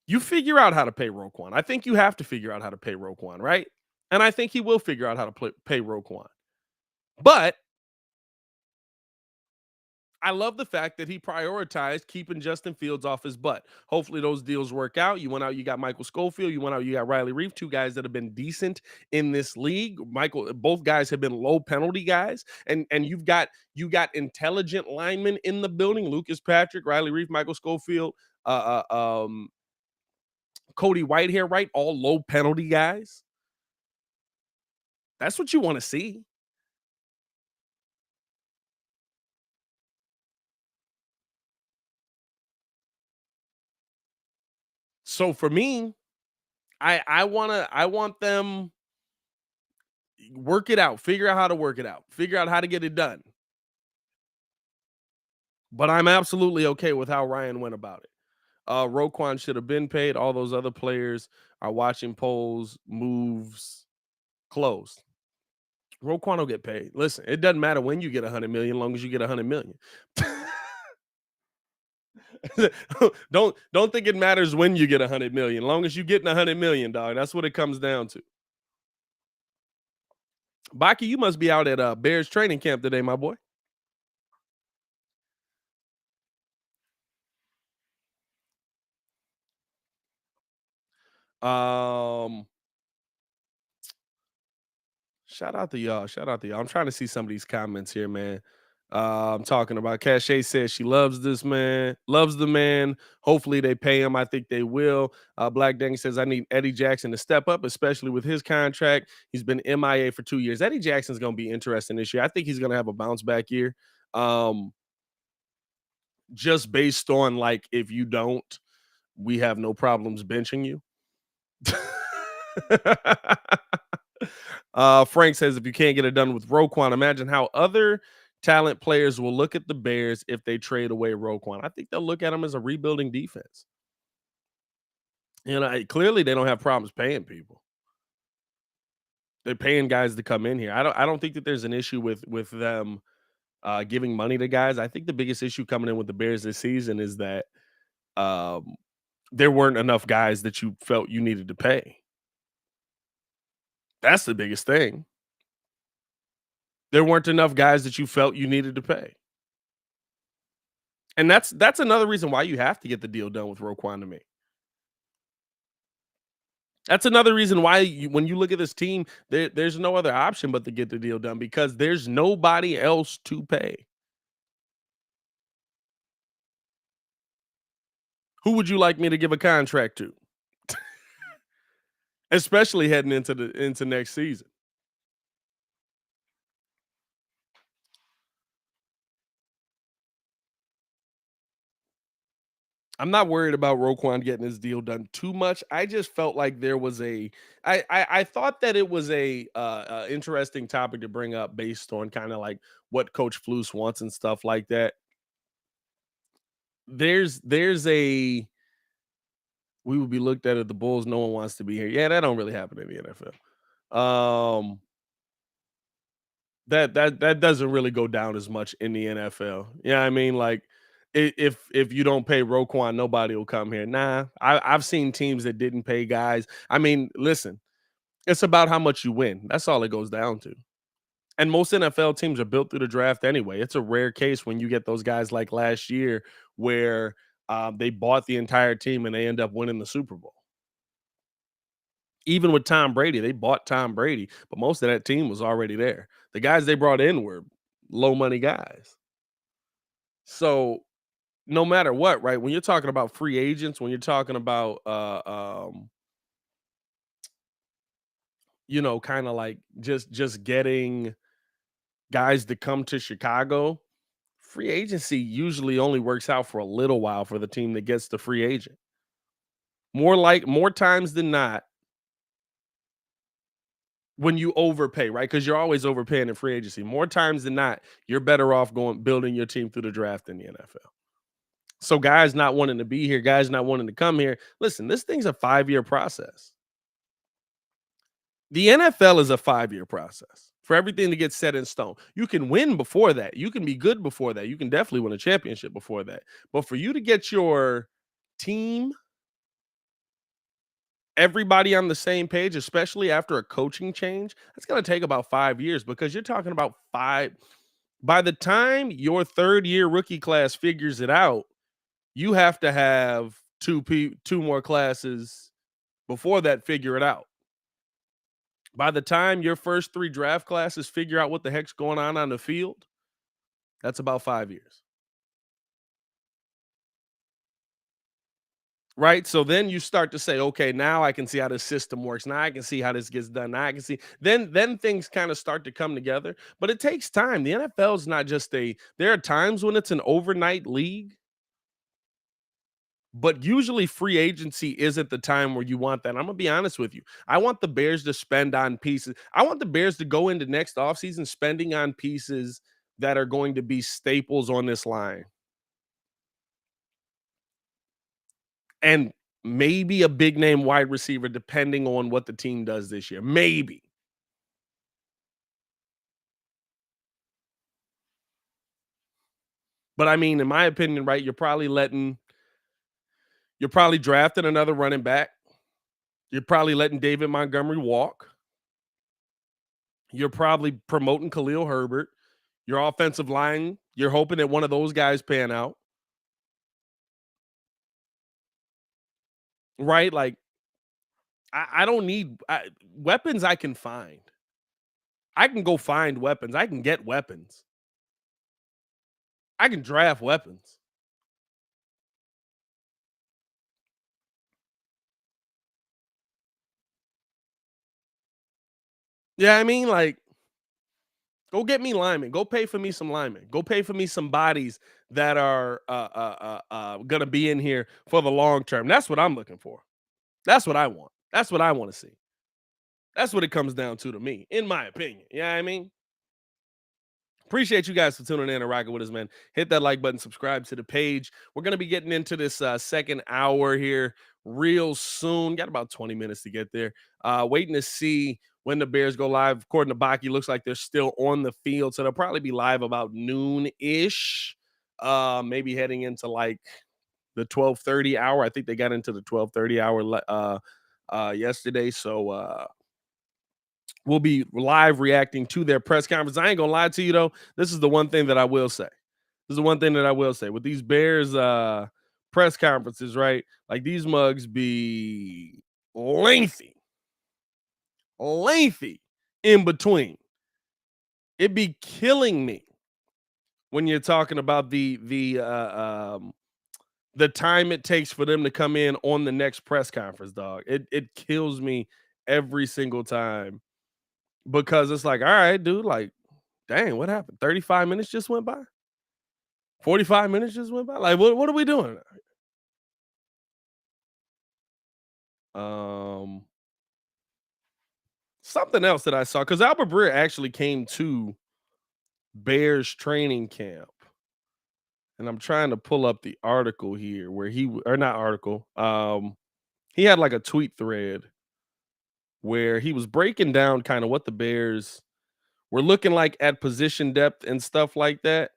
Speaker 1: You figure out how to pay Roquan. I think you have to figure out how to pay Roquan, right? And I think he will figure out how to pay Roquan. But I love the fact that he prioritized keeping Justin Fields off his butt. Hopefully those deals work out. You went out, you got Michael Schofield. You went out, you got Riley Reef, two guys that have been decent in this league. Both guys have been low penalty guys, and you got intelligent linemen in the building. Lucas Patrick, Riley Reef, Michael Schofield, Cody Whitehair, right? All low penalty guys. That's what you want to see. So for me, I want them work it out, figure out how to work it out, figure out how to get it done. But I'm absolutely okay with how Ryan went about it. Roquan should have been paid. All those other players are watching polls, moves closed. Roquan will get paid. Listen, it doesn't matter when you get 100 million, long as you get 100 million. don't think it matters when you get 100 million, long as you getting 100 million, dog. That's what it comes down to. Baki, you must be out at Bears training camp today, my boy. Um, Shout out to y'all. Shout out to y'all. I'm trying to see some of these comments here, man. I'm talking about Cache says she loves this man, loves the man. Hopefully they pay him. I think they will. Black Dang says I need Eddie Jackson to step up, especially with his contract. He's been MIA for 2 years. Eddie Jackson's gonna be interesting this year. I think he's gonna have a bounce back year. Um, just based on like if you don't, we have no problems benching you. Frank says if you can't get it done with Roquan, imagine how other talent players will look at the Bears if they trade away Roquan. I think they'll look at him as a rebuilding defense. Clearly they don't have problems paying people. They're paying guys to come in here. I don't think that there's an issue with them giving money to guys. I think the biggest issue coming in with the Bears this season is that um, there weren't enough guys that you felt you needed to pay. That's the biggest thing. There weren't enough guys that you felt you needed to pay. And that's another reason why you have to get the deal done with Roquan to me. That's another reason why when you look at this team, there's no other option but to get the deal done because there's nobody else to pay. Who would you like me to give a contract to? Especially heading into next season. I'm not worried about Roquan getting his deal done too much. I just felt like there was I thought that it was a interesting topic to bring up based on kind of like what Coach Flus wants and stuff like that. there's a we would be looked at the Bulls. No one wants to be here. Yeah, that don't really happen in the NFL. That doesn't really go down as much in the NFL. Yeah, I mean, like if you don't pay Roquan, nobody will come here. Nah, I've seen teams that didn't pay guys. I mean, listen, it's about how much you win. That's all it goes down to. And most NFL teams are built through the draft anyway. It's a rare case when you get those guys like last year where they bought the entire team and they end up winning the Super Bowl. Even with Tom Brady, they bought Tom Brady, but most of that team was already there. The guys they brought in were low money guys. So no matter what, right? When you're talking about free agents, when you're talking about kind of like just getting guys to come to Chicago, free agency usually only works out for a little while for the team that gets the free agent. More times than not, when you overpay, right? Because you're always overpaying in free agency. More times than not, you're better off going building your team through the draft in the NFL. So guys not wanting to be here, guys not wanting to come here. Listen, this thing's a 5-year process. The NFL is a 5-year process for everything to get set in stone. You can win before that. You can be good before that. You can definitely win a championship before that. But for you to get your team, everybody on the same page, especially after a coaching change, that's going to take about 5 years because you're talking about by the time your third year rookie class figures it out, you have to have two more classes before that figure it out. By the time your first 3 draft classes figure out what the heck's going on the field, that's about 5 years. Right? So then you start to say, okay, now I can see how this system works. Now I can see how this gets done. Now I can see then things kind of start to come together. But it takes time. The NFL is not just there are times when it's an overnight league, but usually free agency isn't the time where you want that. I'm gonna be honest with you. I want the Bears to spend on pieces. I want the Bears to go into next offseason spending on pieces that are going to be staples on this line. And maybe a big name wide receiver, depending on what the team does this year. Maybe. But I mean, in my opinion, right, you're probably drafting another running back. You're probably letting David Montgomery walk. You're probably promoting Khalil Herbert. Your offensive line, you're hoping that one of those guys pan out. Right? Like, I don't need weapons I can find. I can go find weapons. I can get weapons. I can draft weapons. Yeah, I mean, like, go get me linemen. Go pay for me some linemen. Go pay for me some bodies that are gonna be in here for the long term. That's what I'm looking for. That's what I want. That's what I want to see. That's what it comes down to me, in my opinion. Yeah, you know what I mean. Appreciate you guys for tuning in and rocking with us, man. Hit that like button, subscribe to the page. We're gonna be getting into this second hour here real soon. Got about 20 minutes to get there. Waiting to see when the Bears go live. According to Baki, looks like they're still on the field, so they'll probably be live about noon ish. Maybe heading into like the 12:30 hour. I think they got into the 12:30 hour yesterday, so we'll be live reacting to their press conference. I ain't gonna lie to you though. This is the one thing that I will say. This is the one thing that I will say with these Bears press conferences, right? Like these mugs be lengthy in between. It be killing me when you're talking about the time it takes for them to come in on the next press conference, dog. It kills me every single time because it's like, all right, dude, like, dang, what happened? 35 minutes just went by? 45 minutes just went by? Like, what are we doing? Um, Something else that I saw, because Albert Breer actually came to Bears training camp. and I'm trying to pull up the article here where or not article. He had like a tweet thread where he was breaking down kind of what the Bears were looking like at position depth and stuff like that.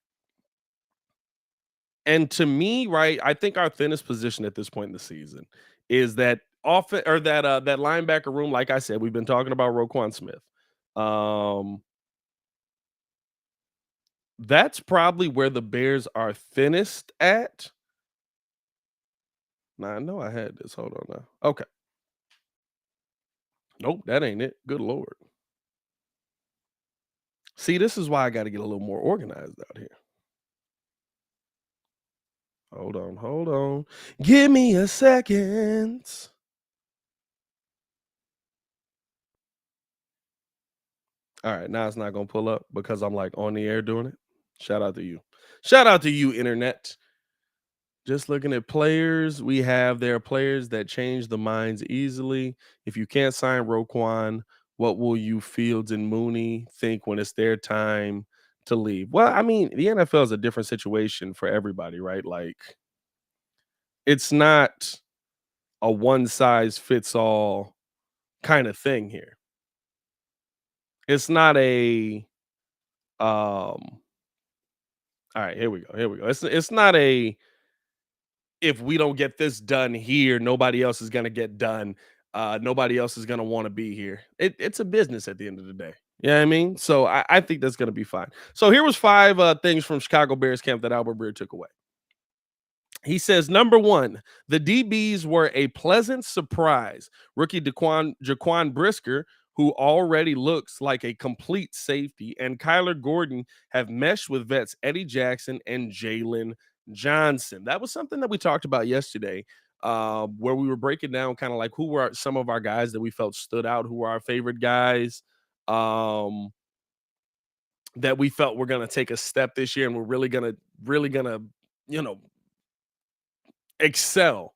Speaker 1: And to me, right, I think our thinnest position at this point in the season is that that linebacker room. Like I said, we've been talking about Roquan Smith. Um, that's probably where the Bears are thinnest at. Now I know I had this. Hold on now. Okay. Nope, that ain't it. Good lord. See, this is why I got to get a little more organized out here. Hold on, hold on. Give me a second. All right, now it's not gonna pull up because I'm like on the air doing it. Shout out to you. Shout out to you, internet. Just looking at players, we have there are players that change the minds easily. If you can't sign Roquan, what will you Fields and Mooney think when it's their time to leave? Well, I mean, the NFL is a different situation for everybody, right? Like it's not a one size fits all kind of thing here. It's not a all right, here we go. Here we go. It's not a if we don't get this done here, nobody else is gonna get done. Nobody else is gonna want to be here. It's a business at the end of the day. You know what I mean? So I think that's gonna be fine. So here was five things from Chicago Bears camp that Albert Breer took away. He says, number one, the DBs were a pleasant surprise. Rookie Jaquan Brisker, who already looks like a complete safety, and Kyler Gordon have meshed with vets Eddie Jackson and Jalen Johnson. That was something that we talked about yesterday, where we were breaking down kind of like who were some of our guys that we felt stood out, who were our favorite guys. That we felt were going to take a step this year and we're really gonna, you know, excel.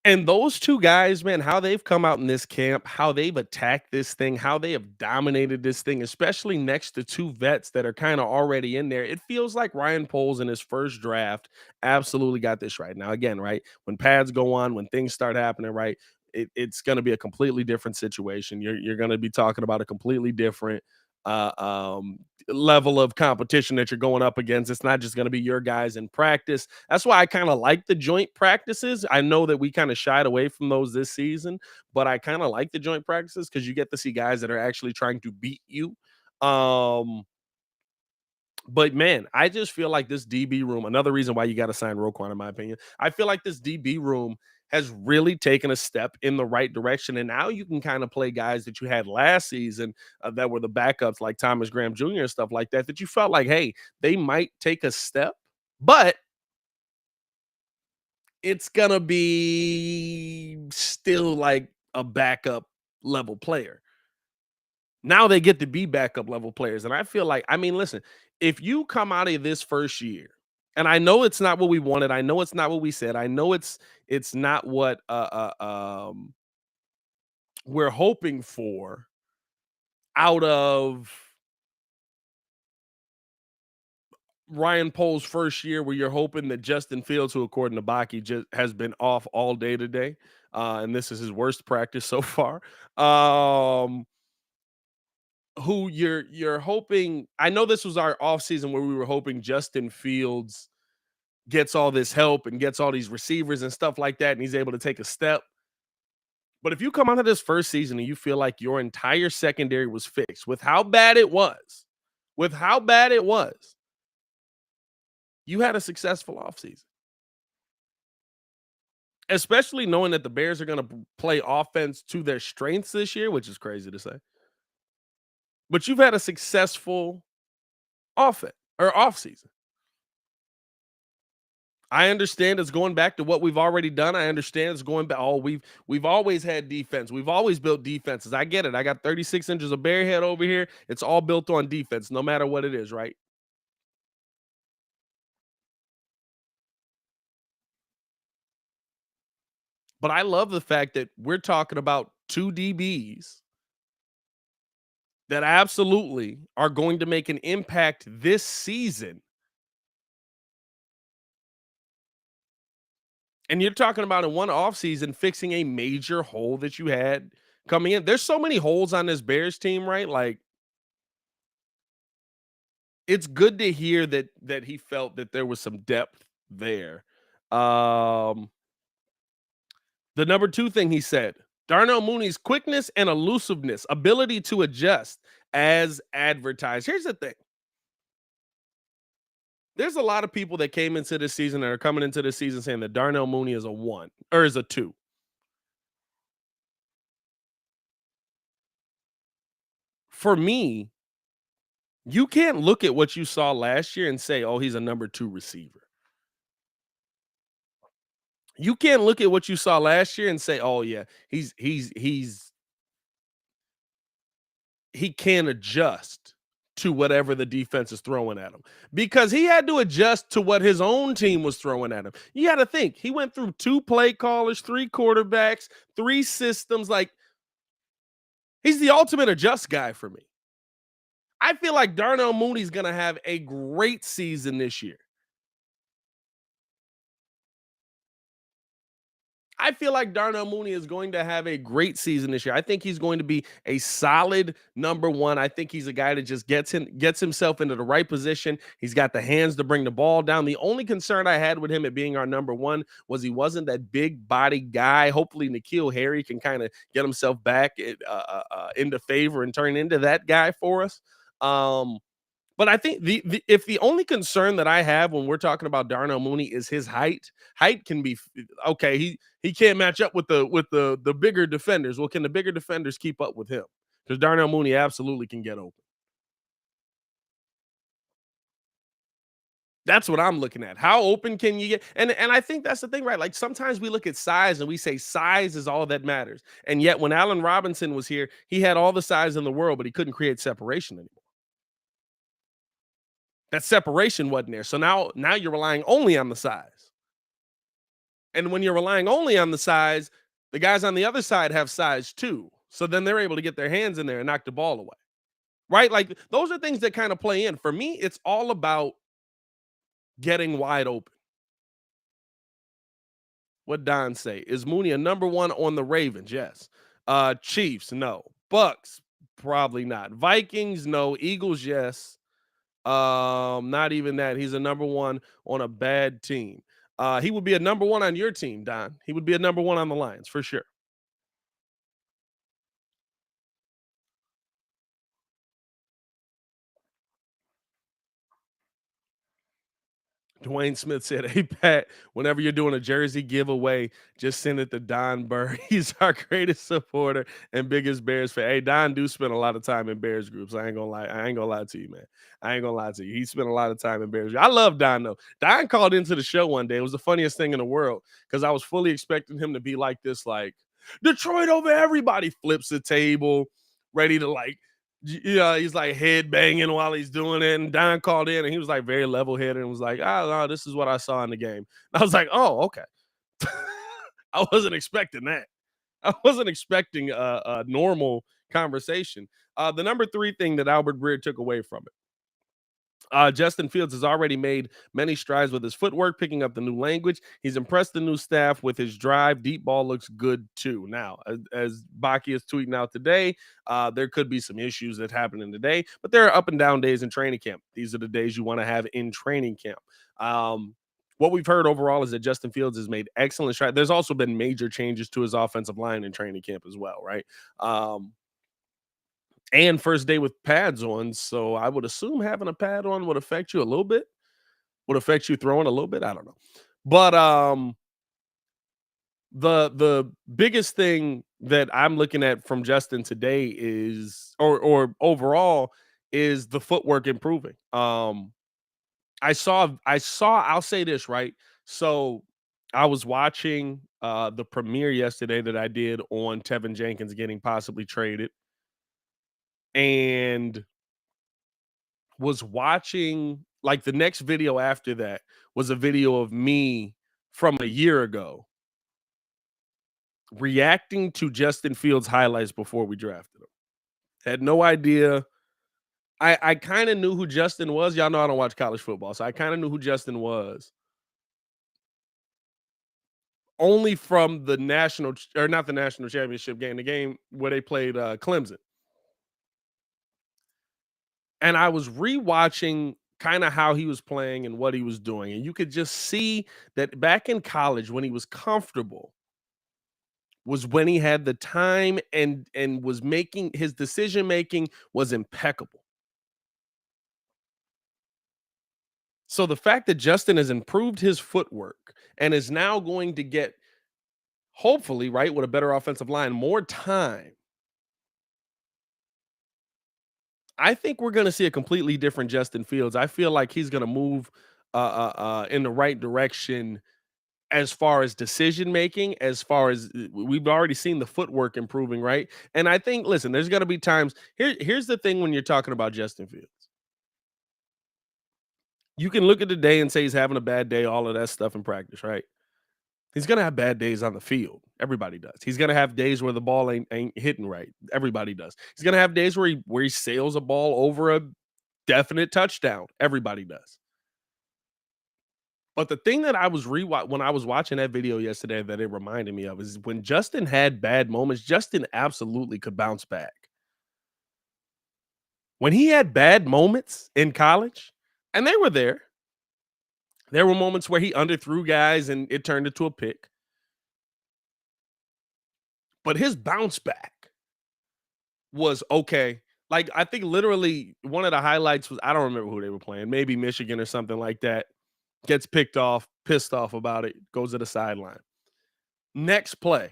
Speaker 1: And those two guys, man, how they've come out in this camp, how they've attacked this thing, how they have dominated this thing, especially next to two vets that are kind of already in there. It feels like Ryan Poles in his first draft absolutely got this right. Now, again, right, when pads go on, when things start happening, right, it's going to be a completely different situation. You're going to be talking about a completely different uh, um, level of competition that you're going up against. It's not just going to be your guys in practice. That's why I kind of like the joint practices. I know that we kind of shied away from those this season, but I kind of like the joint practices because you get to see guys that are actually trying to beat you. But man, I just feel like this DB room, another reason why you got to sign Roquan, in my opinion. I feel like this DB room has really taken a step in the right direction. And now you can kind of play guys that you had last season that were the backups, like Thomas Graham Jr. and stuff like that, that you felt like, hey, they might take a step, but it's going to be still like a backup level player. Now they get to be backup level players. And I feel like, I mean, listen, if you come out of this first year, and I know it's not what we wanted, I know it's not what we said, I know it's not what we're hoping for out of Ryan Poles' first year, where you're hoping that Justin Fields, who according to Baki just has been off all day today, and this is his worst practice so far. Who you're hoping, I know this was our offseason where we were hoping Justin Fields gets all this help and gets all these receivers and stuff like that, and he's able to take a step. But if you come out of this first season and you feel like your entire secondary was fixed with how bad it was, you had a successful offseason. Especially knowing that the Bears are going to play offense to their strengths this year, which is crazy to say. But you've had a successful offense or offseason. I understand it's going back to what we've already done. I understand it's going back. Oh, we've always had defense. We've always built defenses. I get it. I got 36 inches of bear head over here. It's all built on defense, no matter what it is, right? But I love the fact that we're talking about two DBs that absolutely are going to make an impact this season And you're talking about in one offseason fixing a major hole that you had coming in. There's so many holes on this Bears team, right? Like, it's good to hear that he felt that there was some depth there. Um, the number 2 thing he said, Darnell Mooney's quickness and elusiveness, ability to adjust as advertised. Here's the thing. There's a lot of people that came into this season that are coming into this season saying that Darnell Mooney is a 1 or is a 2. For me, you can't look at what you saw last year and say, "Oh, he's a number 2 receiver." You can't look at what you saw last year and say, "Oh yeah, he can adjust to whatever the defense is throwing at him." Because he had to adjust to what his own team was throwing at him. You got to think, he went through 2 play callers, 3 quarterbacks, 3 systems. Like, he's the ultimate adjust guy for me. I feel like Darnell Mooney's going to have a great season this year. I feel like Darnell Mooney is going to have a great season this year. I think he's going to be a solid number 1. I think he's a guy that just gets himself into the right position. He's got the hands to bring the ball down. The only concern I had with him at being our number 1 was he wasn't that big body guy. Hopefully N'Keal Harry can kind of get himself back into favor and turn into that guy for us. But I think if the only concern that I have when we're talking about Darnell Mooney is his height can be okay. He can't match up with the bigger defenders. Well, can the bigger defenders keep up with him? Because Darnell Mooney absolutely can get open. That's what I'm looking at. How open can you get? And I think that's the thing, right? Like, sometimes we look at size and we say size is all that matters. And yet when Allen Robinson was here, he had all the size in the world, but he couldn't create separation anymore. That separation wasn't there. So now you're relying only on the size. And when you're relying only on the size, the guys on the other side have size too. So then they're able to get their hands in there and knock the ball away. Right? Like, those are things that kind of play in. For me, it's all about getting wide open. What Don say? Is Mooney a number 1 on the Ravens? Yes. Chiefs, no. Bucks, probably not. Vikings, no. Eagles, yes. Not even that. He's a number 1 on a bad team. He would be a number 1 on your team, Don. He would be a number 1 on the Lions for sure. Dwayne Smith said, "Hey Pat, whenever you're doing a jersey giveaway, just send it to Don Burr. He's our greatest supporter and biggest Bears fan." Hey, Don do spend a lot of time in Bears groups. I ain't gonna lie. I ain't gonna lie to you, man. I ain't gonna lie to you. He spent a lot of time in Bears. I love Don though. Don called into the show one day. It was the funniest thing in the world because I was fully expecting him to be like this, like Detroit over everybody. Flips the table, ready to like yeah, he's like head banging while he's doing it. And Don called in and he was like very level headed and was like, "Oh, no, this is what I saw in the game." And I was like, "Oh, okay." I wasn't expecting that. I wasn't expecting a normal conversation. The number 3 thing that Albert Breer took away from it. Justin Fields has already made many strides with his footwork, picking up the new language. He's impressed the new staff with his drive. Deep ball looks good too. Now, as Baki is tweeting out today, there could be some issues that happen in the day, but there are up and down days in training camp. These are the days you want to have in training camp. What we've heard overall is that Justin Fields has made excellent strides. There's also been major changes to his offensive line in training camp as well, right? And first day with pads on. So I would assume having a pad on would affect you a little bit, would affect you throwing a little bit. I don't know. But the biggest thing that I'm looking at from Justin today is or overall is the footwork improving. I'll say this, right? So I was watching the premiere yesterday that I did on Teven Jenkins getting possibly traded. And was watching like the next video after that was a video of me from a year ago reacting to Justin Fields highlights before we drafted him. Had no idea. I kind of knew who Justin was. Y'all know I don't watch college football, so I kind of knew who Justin was. only from the or not the national championship game, the game where they played Clemson. And I was rewatching kind of how he was playing and what he was doing. And you could just see that back in college when he was comfortable was when he had the time and was making his decision making was impeccable. So the fact that Justin has improved his footwork and is now going to get, hopefully, right, with a better offensive line, more time, I think we're going to see a completely different Justin Fields. I feel like he's going to move in the right direction as far as decision making, as far as we've already seen the footwork improving, right? And I think, listen, there's going to be times. Here's the thing when you're talking about Justin Fields. You can look at the day and say he's having a bad day, all of that stuff in practice, right? He's gonna have bad days on the field. Everybody does. He's gonna have days where the ball ain't hitting right. Everybody does. He's gonna have days where he sails a ball over a definite touchdown. Everybody does. But the thing that I was when I was watching that video yesterday that it reminded me of is when Justin had bad moments, Justin absolutely could bounce back. When he had bad moments in college, and they were there were moments where he underthrew guys and it turned into a pick. But his bounce back was okay. Like, I think literally one of the highlights was, I don't remember who they were playing, maybe Michigan or something like that. Gets picked off, pissed off about it, goes to the sideline. Next play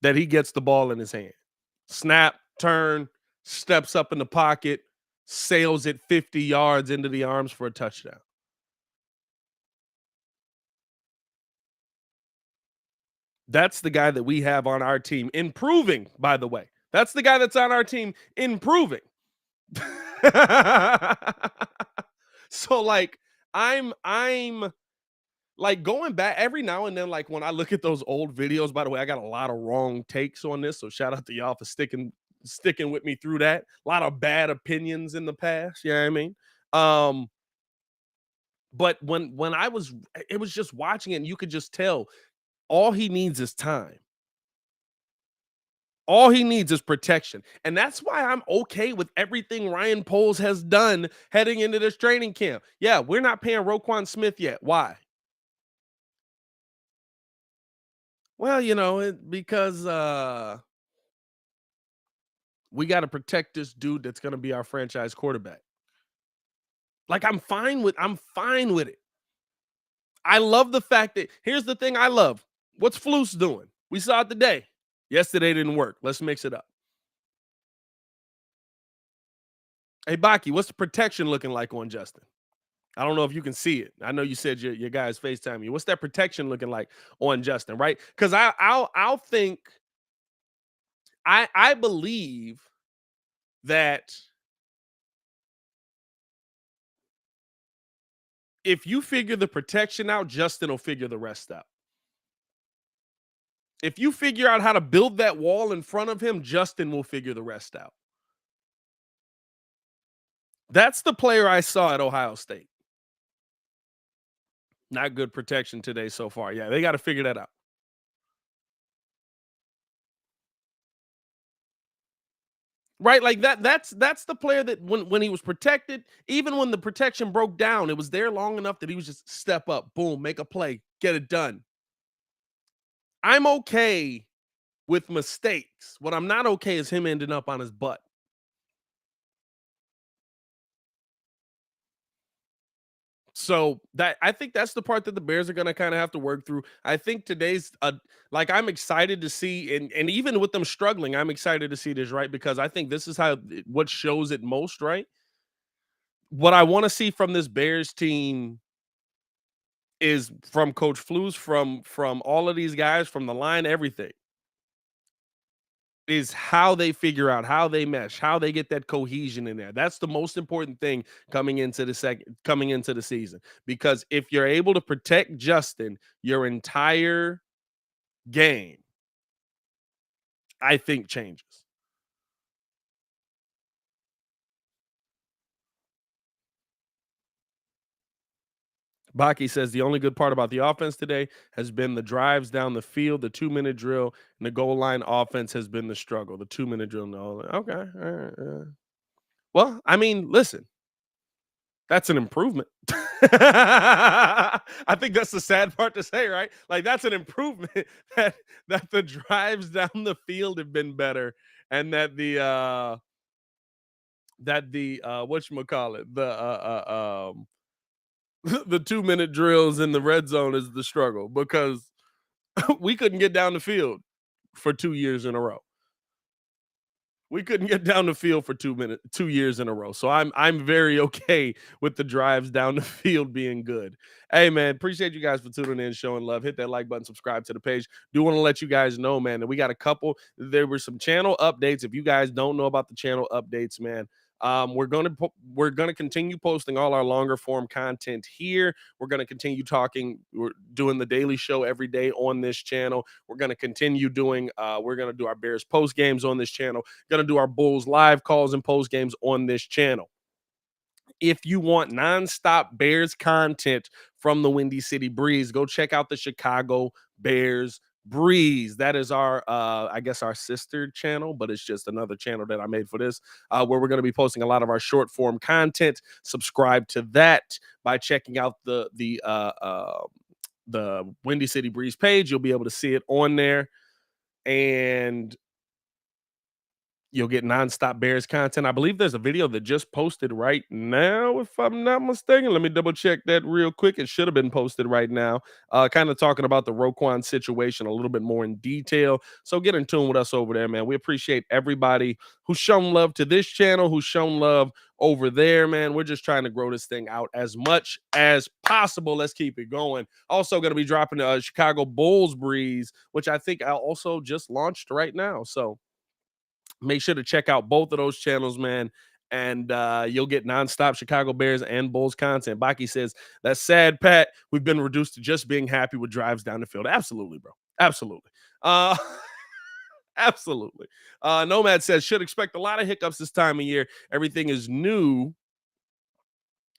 Speaker 1: that he gets the ball in his hand. Snap, turn, steps up in the pocket, sails it 50 yards into the arms for a touchdown. That's the guy that we have on our team improving, by the way. That's the guy that's on our team improving. So like I'm like going back every now and then, like when I look at those old videos, by the way, I got a lot of wrong takes on this. So shout out to y'all for sticking with me through that. A lot of bad opinions in the past. You know what I mean? Um, but when I was it was just watching it, and you could just tell all he needs is time. All he needs is protection. And that's why I'm okay with everything Ryan Poles has done heading into this training camp. Yeah, we're not paying Roquan Smith yet. Why? Well, because we got to protect this dude that's going to be our franchise quarterback. Like I'm fine with it. I love the fact that here's the thing I love. What's Flus doing? We saw it today. Yesterday didn't work. Let's mix it up. Hey, Baki, what's the protection looking like on Justin? I don't know if you can see it. I know you said your guys FaceTime you. What's that protection looking like on Justin, right? Because I'll think I believe that if you figure the protection out, Justin will figure the rest out. If you figure out how to build that wall in front of him, Justin will figure the rest out. That's the player I saw at Ohio State. Not good protection today so far. Yeah, they got to figure that out. Right, like that's the player that when he was protected, even when the protection broke down, it was there long enough that he was just step up, boom, make a play, get it done. I'm okay with mistakes. What I'm not okay is him ending up on his butt. So that I think that's the part that the Bears are going to kind of have to work through. I think today's like I'm excited to see, and even with them struggling, I'm excited to see this, right? Because I think this is what shows it most, right? What I want to see from this Bears team is from Coach Flus, from all of these guys, from the line, everything is how they figure out, how they mesh, how they get that cohesion in there. That's the most important thing coming into the season. Because if you're able to protect Justin your entire game, I think changes. Baki says the only good part about the offense today has been the drives down the field, the 2-minute drill, and the goal line offense has been the struggle. The 2-minute drill, no. Okay. All right, well, I mean, listen, that's an improvement. I think that's the sad part to say, right? Like that's an improvement that the drives down the field have been better, and that the whatchamacallit, the 2-minute drills in the red zone is the struggle because we couldn't get down the field for 2 years in a row. We couldn't get down the field for 2 years in a row. So I'm very okay with the drives down the field being good. Hey man, appreciate you guys for tuning in, showing love. Hit that like button, subscribe to the page. Do want to let you guys know, man, that we got a couple. There were some channel updates. If you guys don't know about the channel updates, man, we're gonna continue posting all our longer form content here. We're gonna continue talking. We're doing the daily show every day on this channel. We're gonna continue doing. We're gonna do our Bears post games on this channel. Gonna do our Bulls live calls and post games on this channel. If you want nonstop Bears content from the Windy City Breeze, go check out the Chicago Bears Breeze. That is our I guess our sister channel, but it's just another channel that I made for this, where we're going to be posting a lot of our short form content. Subscribe to that by checking out the Windy City Breeze page. You'll be able to see it on there, and you'll get nonstop Bears content. I believe there's a video that just posted right now, if I'm not mistaken. Let me double check that real quick. It should have been posted right now. Kind of talking about the Roquan situation a little bit more in detail. So get in tune with us over there, man. We appreciate everybody who's shown love to this channel, who's shown love over there, man. We're just trying to grow this thing out as much as possible. Let's keep it going. Also going to be dropping the Chicago Bulls Breeze, which I think I also just launched right now. So make sure to check out both of those channels, man. And you'll get nonstop Chicago Bears and Bulls content. Baki says, that's sad, Pat. We've been reduced to just being happy with drives down the field. Absolutely, bro. Absolutely. Absolutely. Nomad says, should expect a lot of hiccups this time of year. Everything is new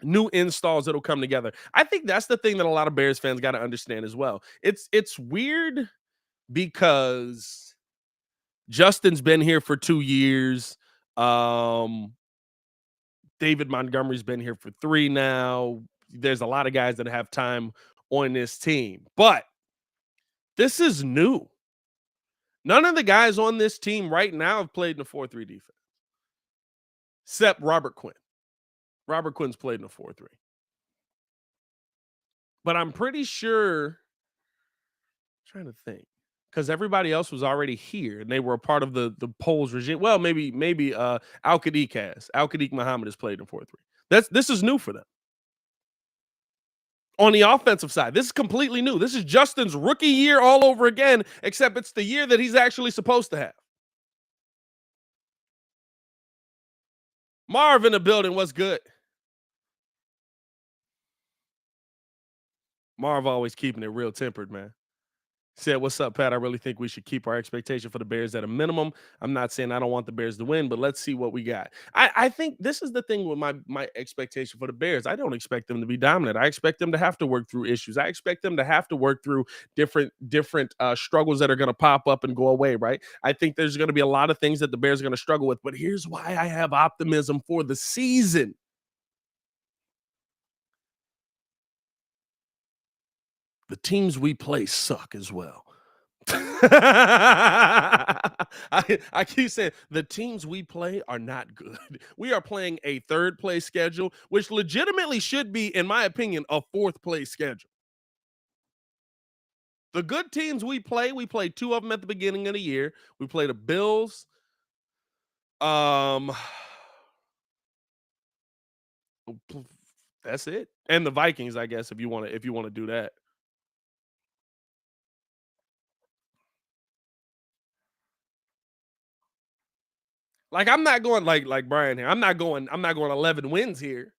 Speaker 1: installs that'll come together. I think that's the thing that a lot of Bears fans got to understand as well. It's weird because Justin's been here for 2 years. David Montgomery's been here for 3 now. There's a lot of guys that have time on this team, but this is new. None of the guys on this team right now have played in a 4-3 defense, except Robert Quinn. Robert Quinn's played in a 4-3. But I'm pretty sure, I'm trying to think, because everybody else was already here and they were a part of the Poles regime. Well, maybe Al-Qadiq Muhammad has played in 4-3. This is new for them. On the offensive side, this is completely new. This is Justin's rookie year all over again, except it's the year that he's actually supposed to have. Marv in the building, what's good? Marv always keeping it real tempered, man. Said, what's up, Pat? I really think we should keep our expectation for the Bears at a minimum. I'm not saying I don't want the Bears to win, but let's see what we got. I think this is the thing with my expectation for the Bears. I don't expect them to be dominant. I expect them to have to work through issues. I expect them to have to work through different struggles that are going to pop up and go away, right? I think there's going to be a lot of things that the Bears are going to struggle with, but here's why I have optimism for the season. The teams we play suck as well. I keep saying the teams we play are not good. We are playing a third place schedule, which legitimately should be, in my opinion, a fourth place schedule. The good teams we play 2 of them at the beginning of the year. We play the Bills. That's it. And the Vikings, I guess, if you want to do that. Like I'm not going like Brian here. I'm not going 11 wins here.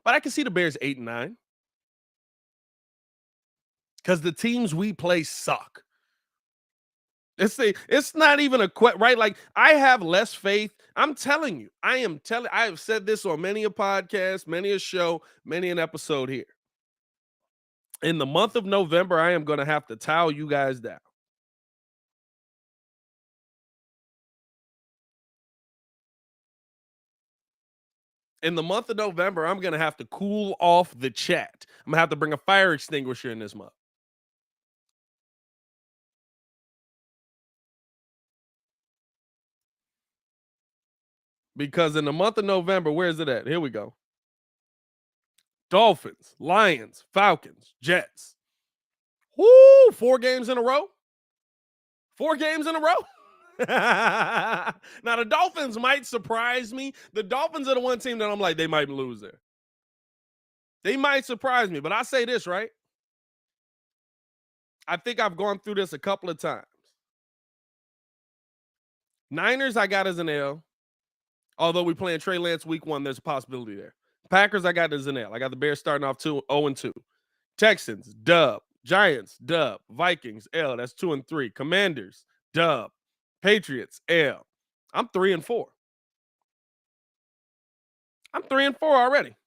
Speaker 1: But I can see the Bears 8 and 9. Because the teams we play suck. It's not even a right. Like I have less faith. I'm telling you, I have said this on many a podcast, many a show, many an episode here. In the month of November, I am going to have to towel you guys down. In the month of November, I'm going to have to cool off the chat. I'm going to have to bring a fire extinguisher in this month. Because in the month of November, where is it at? Here we go. Dolphins, Lions, Falcons, Jets. Woo! 4 games in a row. 4 games in a row. Now, the Dolphins might surprise me. The Dolphins are the one team that I'm like, they might lose there. They might surprise me, but I say this, right? I think I've gone through this a couple of times. Niners, I got as an L. Although we playing Trey Lance week 1, there's a possibility there. Packers, I got as an L. I got the Bears starting off 0-2. Texans, dub. Giants, dub. Vikings, L. That's 2-3. Commanders, dub. Patriots, L. I'm 3-4. I'm 3-4 already.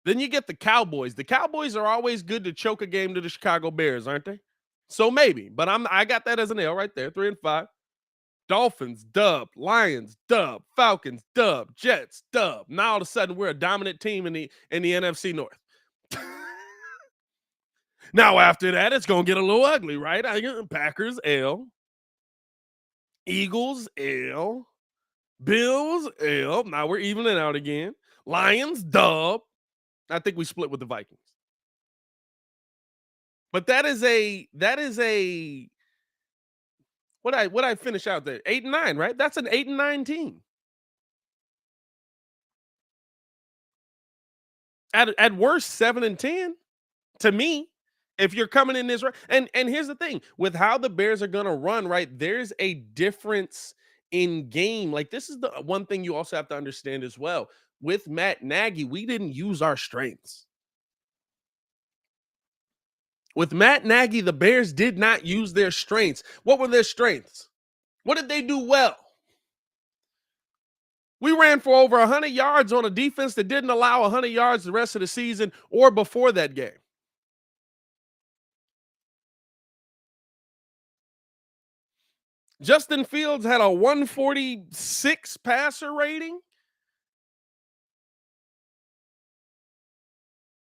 Speaker 1: Then you get the Cowboys. The Cowboys are always good to choke a game to the Chicago Bears, aren't they? So maybe, but I got that as an L right there, 3-5. Dolphins, dub. Lions, dub. Falcons, dub. Jets, dub. Now all of a sudden we're a dominant team in the NFC North. Now after that, it's gonna get a little ugly, right? Packers, L. Eagles, L. Bills, L. Now we're evening out again. Lions, dub. I think we split with the Vikings. But that is a what I finish out there? 8-9, right? That's an 8-9 team. At worst, 7-10. To me, if you're coming in this right, and here's the thing with how the Bears are gonna run, right? There's a difference in game. Like, this is the one thing you also have to understand as well. With Matt Nagy, we didn't use our strengths. With Matt Nagy, the Bears did not use their strengths. What were their strengths? What did they do well? We ran for over 100 yards on a defense that didn't allow 100 yards the rest of the season or before that game. Justin Fields had a 146 passer rating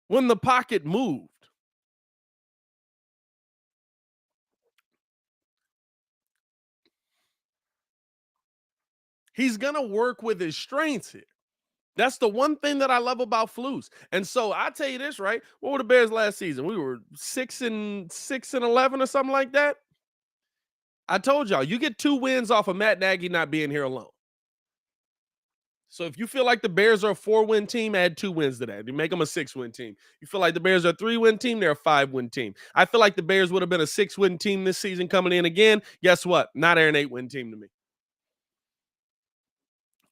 Speaker 1: when the pocket moved. He's going to work with his strengths here. That's the one thing that I love about Flus. And so I tell you this, right? What were the Bears last season? We were 6-11 or something like that. I told y'all, you get 2 wins off of Matt Nagy not being here alone. So if you feel like the Bears are a 4-win team, add 2 wins to that. You make them a 6-win team. You feel like the Bears are a 3-win team, they're a 5-win team. I feel like the Bears would have been a 6-win team this season coming in again. Guess what? Not they're an 8-win team to me.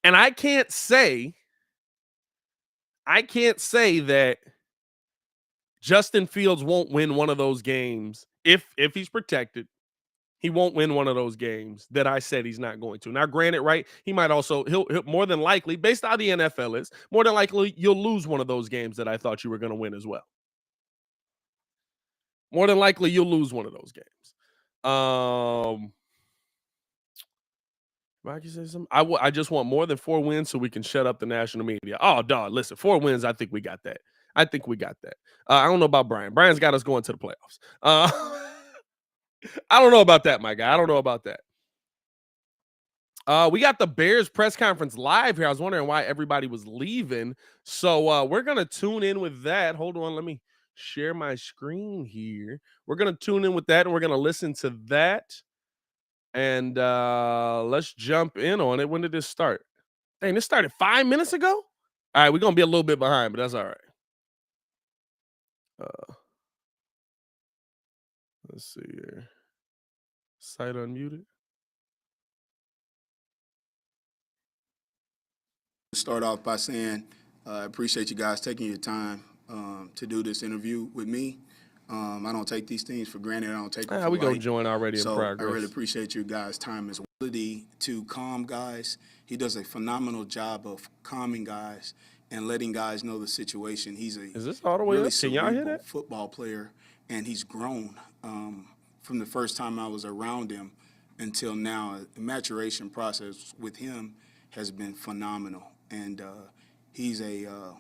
Speaker 1: And I can't say that Justin Fields won't win one of those games if he's protected. He won't win one of those games that I said he's not going to. Now, granted, right, he might also, he'll more than likely, based on how the NFL is, more than likely you'll lose one of those games that I thought you were going to win as well. More than likely you'll lose one of those games. Rocky says something. I just want more than 4 wins so we can shut up the national media. Oh, dog, listen, 4 wins, I think we got that. I don't know about Brian. Brian's got us going to the playoffs. I don't know about that, my guy. I don't know about that. We got the Bears press conference live here. I was wondering why everybody was leaving. So we're going to tune in with that. Hold on. Let me share my screen here. We're going to tune in with that, and we're going to listen to that. And let's jump in on it. When did this start? Dang, this started 5 minutes ago? All right, we're going to be a little bit behind, but that's all right. Let's see here. Site unmuted.
Speaker 2: Start off by saying I appreciate you guys taking your time to do this interview with me. I don't take these things for granted. I don't take them for
Speaker 1: we
Speaker 2: light.
Speaker 1: go join already in progress.
Speaker 2: I really appreciate you guys' time as well. Ability to calm guys. He does a phenomenal job of calming guys and letting guys know the situation. He's a
Speaker 1: Is this all the way
Speaker 2: really
Speaker 1: up? Can y'all hear
Speaker 2: cerebral
Speaker 1: that?
Speaker 2: football player, and he's grown from the first time I was around him until now. The maturation process with him has been phenomenal, and he's a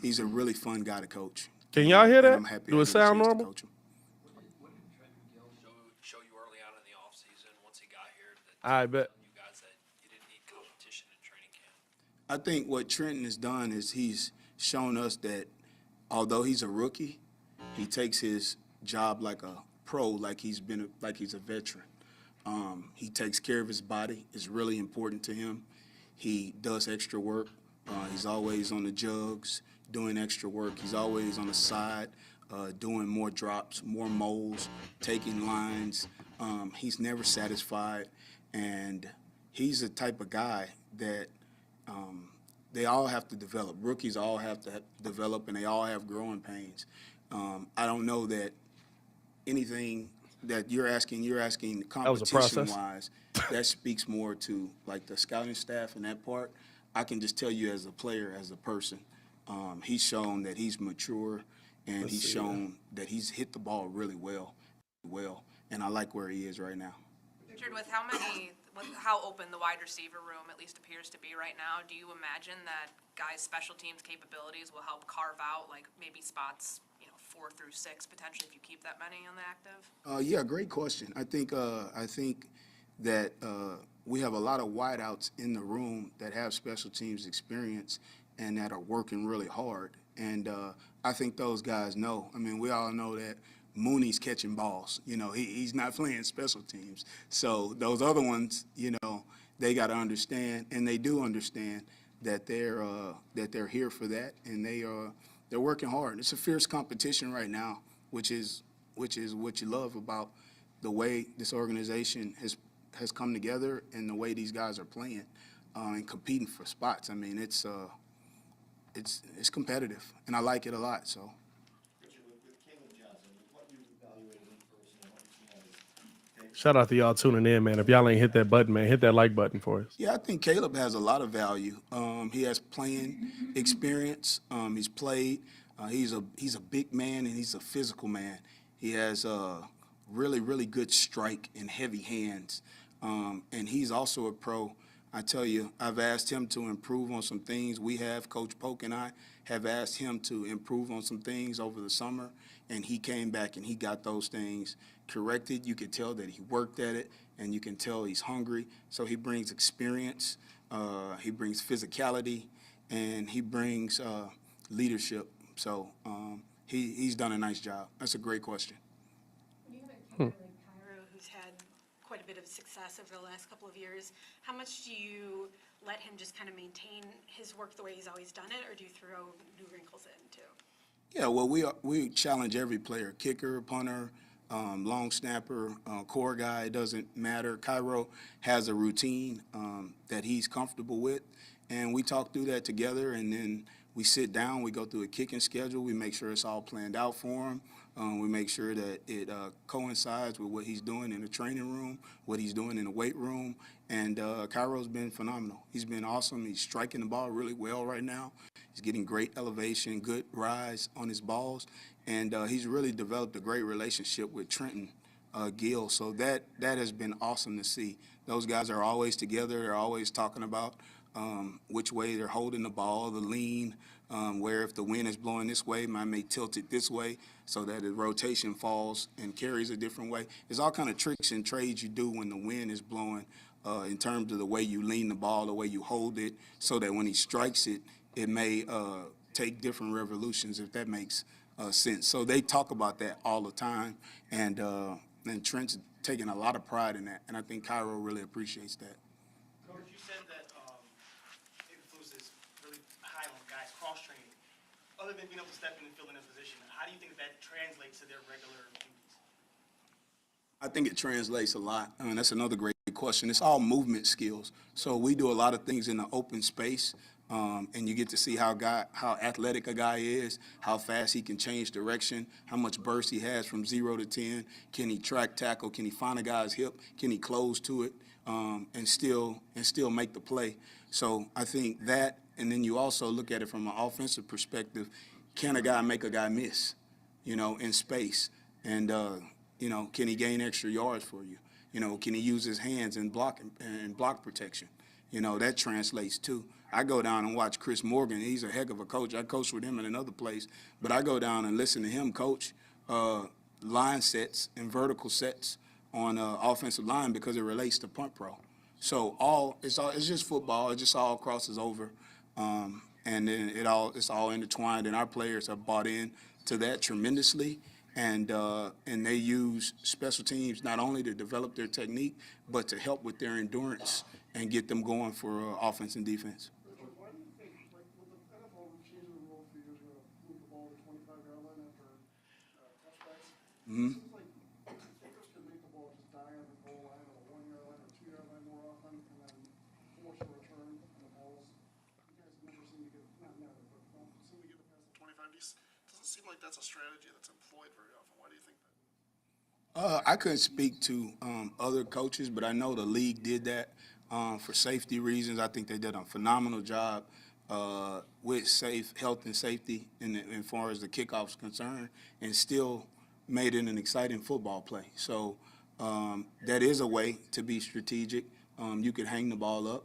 Speaker 2: really fun guy to coach.
Speaker 1: Can y'all hear
Speaker 2: And
Speaker 1: that?
Speaker 2: I'm happy
Speaker 1: Do
Speaker 2: I
Speaker 1: it
Speaker 2: get a
Speaker 1: sound
Speaker 2: chance to
Speaker 1: normal?
Speaker 2: coach him.
Speaker 3: What did Trenton Gill show you early on in the offseason once he got here that
Speaker 1: I bet.
Speaker 3: you guys that you didn't need competition in training camp?
Speaker 2: I think what Trenton has done is he's shown us that although he's a rookie, he takes his job like a pro, like he's a veteran. He takes care of his body. It's really important to him. He does extra work. He's always on the jugs, doing extra work. He's always on the side, doing more drops, more moles, taking lines. He's never satisfied, and he's the type of guy that they all have to develop. Rookies all have to develop, and they all have growing pains. I don't know that anything that you're asking
Speaker 1: was a
Speaker 2: competition-wise, that speaks more to like the scouting staff and that part. I can just tell you as a player, as a person, he's shown that he's mature, and he's shown that he's hit the ball really well, and I like where he is right now.
Speaker 4: Richard, with how open the wide receiver room at least appears to be right now, do you imagine that guys' special teams capabilities will help carve out like maybe spots, 4 through 6 potentially if you keep that many on the active?
Speaker 2: Yeah, great question. I think that we have a lot of wideouts in the room that have special teams experience and that are working really hard. And I think those guys know. I mean, we all know that Mooney's catching balls. He's not playing special teams. So those other ones, they got to understand, and they do understand that they're here for that, and they're working hard. It's a fierce competition right now, which is what you love about the way this organization has come together and the way these guys are playing and competing for spots. I mean, it's competitive, and I like it a lot. So.
Speaker 1: Shout out to y'all tuning in, man. If y'all ain't hit that button, man, hit that like button for us.
Speaker 2: Yeah, I think Caleb has a lot of value. He has playing experience. He's played. He's a big man, and he's a physical man. He has really, really good strike and heavy hands. And he's also a pro. I tell you, I've asked him to improve on some things. Coach Polk and I have asked him to improve on some things over the summer, and he came back and he got those things corrected. You could tell that he worked at it, and you can tell he's hungry. So he brings experience, he brings physicality, and he brings leadership. So he's done a nice job. That's a great question.
Speaker 5: You have a player like Cairo who's had quite a bit of success over the last couple of years. How much do you let him just kind of maintain his work the way he's always done it, or do you throw new wrinkles in too?
Speaker 2: Yeah, well, we challenge every player, kicker, punter, long snapper, core guy, it doesn't matter. Cairo has a routine that he's comfortable with, and we talk through that together, and then we sit down, we go through a kicking schedule, we make sure it's all planned out for him. We make sure that it coincides with what he's doing in the training room, what he's doing in the weight room, and Cairo's been phenomenal. He's been awesome. He's striking the ball really well right now. He's getting great elevation, good rise on his balls, and he's really developed a great relationship with Trenton Gill. So that has been awesome to see. Those guys are always together. They're always talking about which way they're holding the ball, the lean, where if the wind is blowing this way, I may tilt it this way so that the rotation falls and carries a different way. There's all kind of tricks and trades you do when the wind is blowing in terms of the way you lean the ball, the way you hold it, so that when he strikes it, it may take different revolutions, if that makes sense. So they talk about that all the time, and Trent's taking a lot of pride in that, and I think Cairo really appreciates that.
Speaker 6: Coach, you said that influence is really high on guys cross-training. Other than being able to step in and fill in a position, how do you think that translates to their regular duties?
Speaker 2: I think it translates a lot. I mean, that's another great question. It's all movement skills. So we do a lot of things in the open space, and you get to see how athletic a guy is, how fast he can change direction, how much burst he has from 0 to 10. Can he track tackle? Can he find a guy's hip? Can he close to it and still make the play? So I think that And then you also look at it from an offensive perspective. Can a guy make a guy miss, in space? And, can he gain extra yards for you? Can he use his hands in block protection? That translates too. I go down and watch Chris Morgan. He's a heck of a coach. I coached with him in another place, but I go down and listen to him coach line sets and vertical sets on offensive line because it relates to punt pro. So it's just football. It just all crosses over, and then it's all intertwined. And our players have bought in to that tremendously, and they use special teams not only to develop their technique, but to help with their endurance and get them going for offense and defense.
Speaker 7: Why do you think, like, with the NFL changing the rule for years ago, move the ball to the 25-yard line after touchbacks? It seems like kickers can make the ball just die on the goal line or the 1-yard line or 2-yard line more often, and then force a return, and the balls. You guys never seem to get, not never, but don't seem to get it past the 25. Doesn't seem like that's a strategy that's employed very often. Why do you think that?
Speaker 2: I couldn't speak to other coaches, but I know the league did that for safety reasons. I think they did a phenomenal job with health and safety in far as the kickoff's concerned, and still made it an exciting football play. So that is a way to be strategic. You can hang the ball up,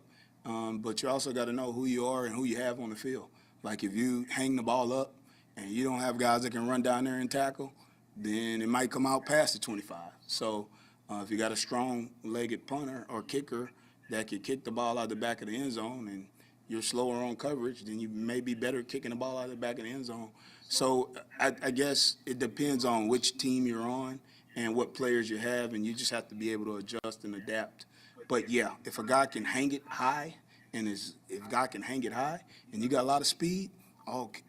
Speaker 2: but you also got to know who you are and who you have on the field. Like if you hang the ball up and you don't have guys that can run down there and tackle, then it might come out past the 25. So if you got a strong-legged punter or kicker that can kick the ball out the back of the end zone and you're slower on coverage, then you may be better kicking the ball out the back of the end zone. So I guess it depends on which team you're on and what players you have, and you just have to be able to adjust and adapt. But, yeah, if a guy can hang it high, and if a guy can hang it high and you got a lot of speed,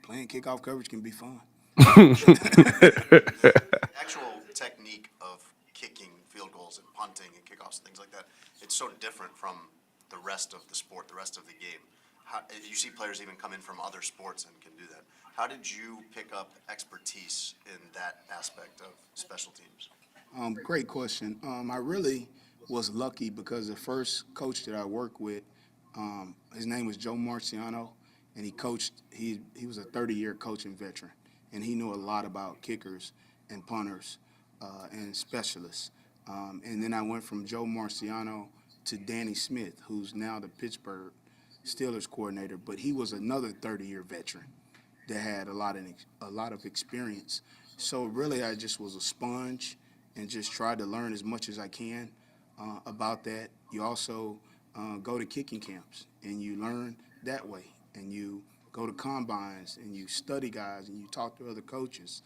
Speaker 2: playing kickoff coverage can be fun.
Speaker 8: Actual technique of kicking field goals and punting and kickoffs and things like that, it's so different from the rest of the sport, the rest of the game. You see players even come in from other sports and can do that. How did you pick up expertise in that aspect of special teams?
Speaker 2: Great question. I really was lucky because the first coach that I worked with, his name was Joe Marciano, and he was a 30-year coaching veteran, and he knew a lot about kickers and punters and specialists. And then I went from Joe Marciano to Danny Smith, who's now the Pittsburgh Steelers coordinator, but he was another 30-year veteran that had a lot of experience. So really I just was a sponge and just tried to learn as much as I can about that. You also go to kicking camps and you learn that way, and you go to combines and you study guys and you talk to other coaches.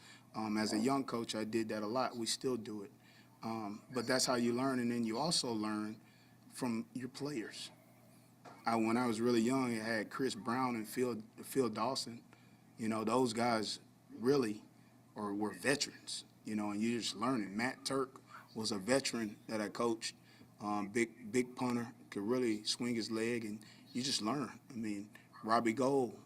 Speaker 2: As a young coach, I did that a lot. We still do it. But that's how you learn, and then you also learn from your players. When I was really young, I had Chris Brown and Phil Dawson. Those guys really were veterans, and you're just learning. Matt Turk was a veteran that I coached, big punter, could really swing his leg, and you just learn. Robbie Gold,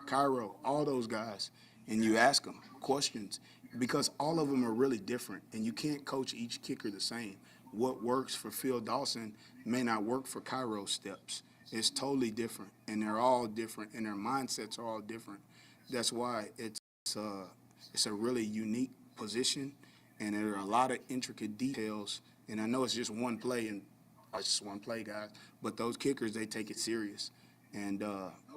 Speaker 2: Cairo, all those guys, and you ask them questions because all of them are really different, and you can't coach each kicker the same. What works for Phil Dawson may not work for Cairo's steps. It's totally different, and they're all different, and their mindsets are all different. That's why it's a really unique position, and there are a lot of intricate details. And I know it's just one play, guys. But those kickers, they take it serious, and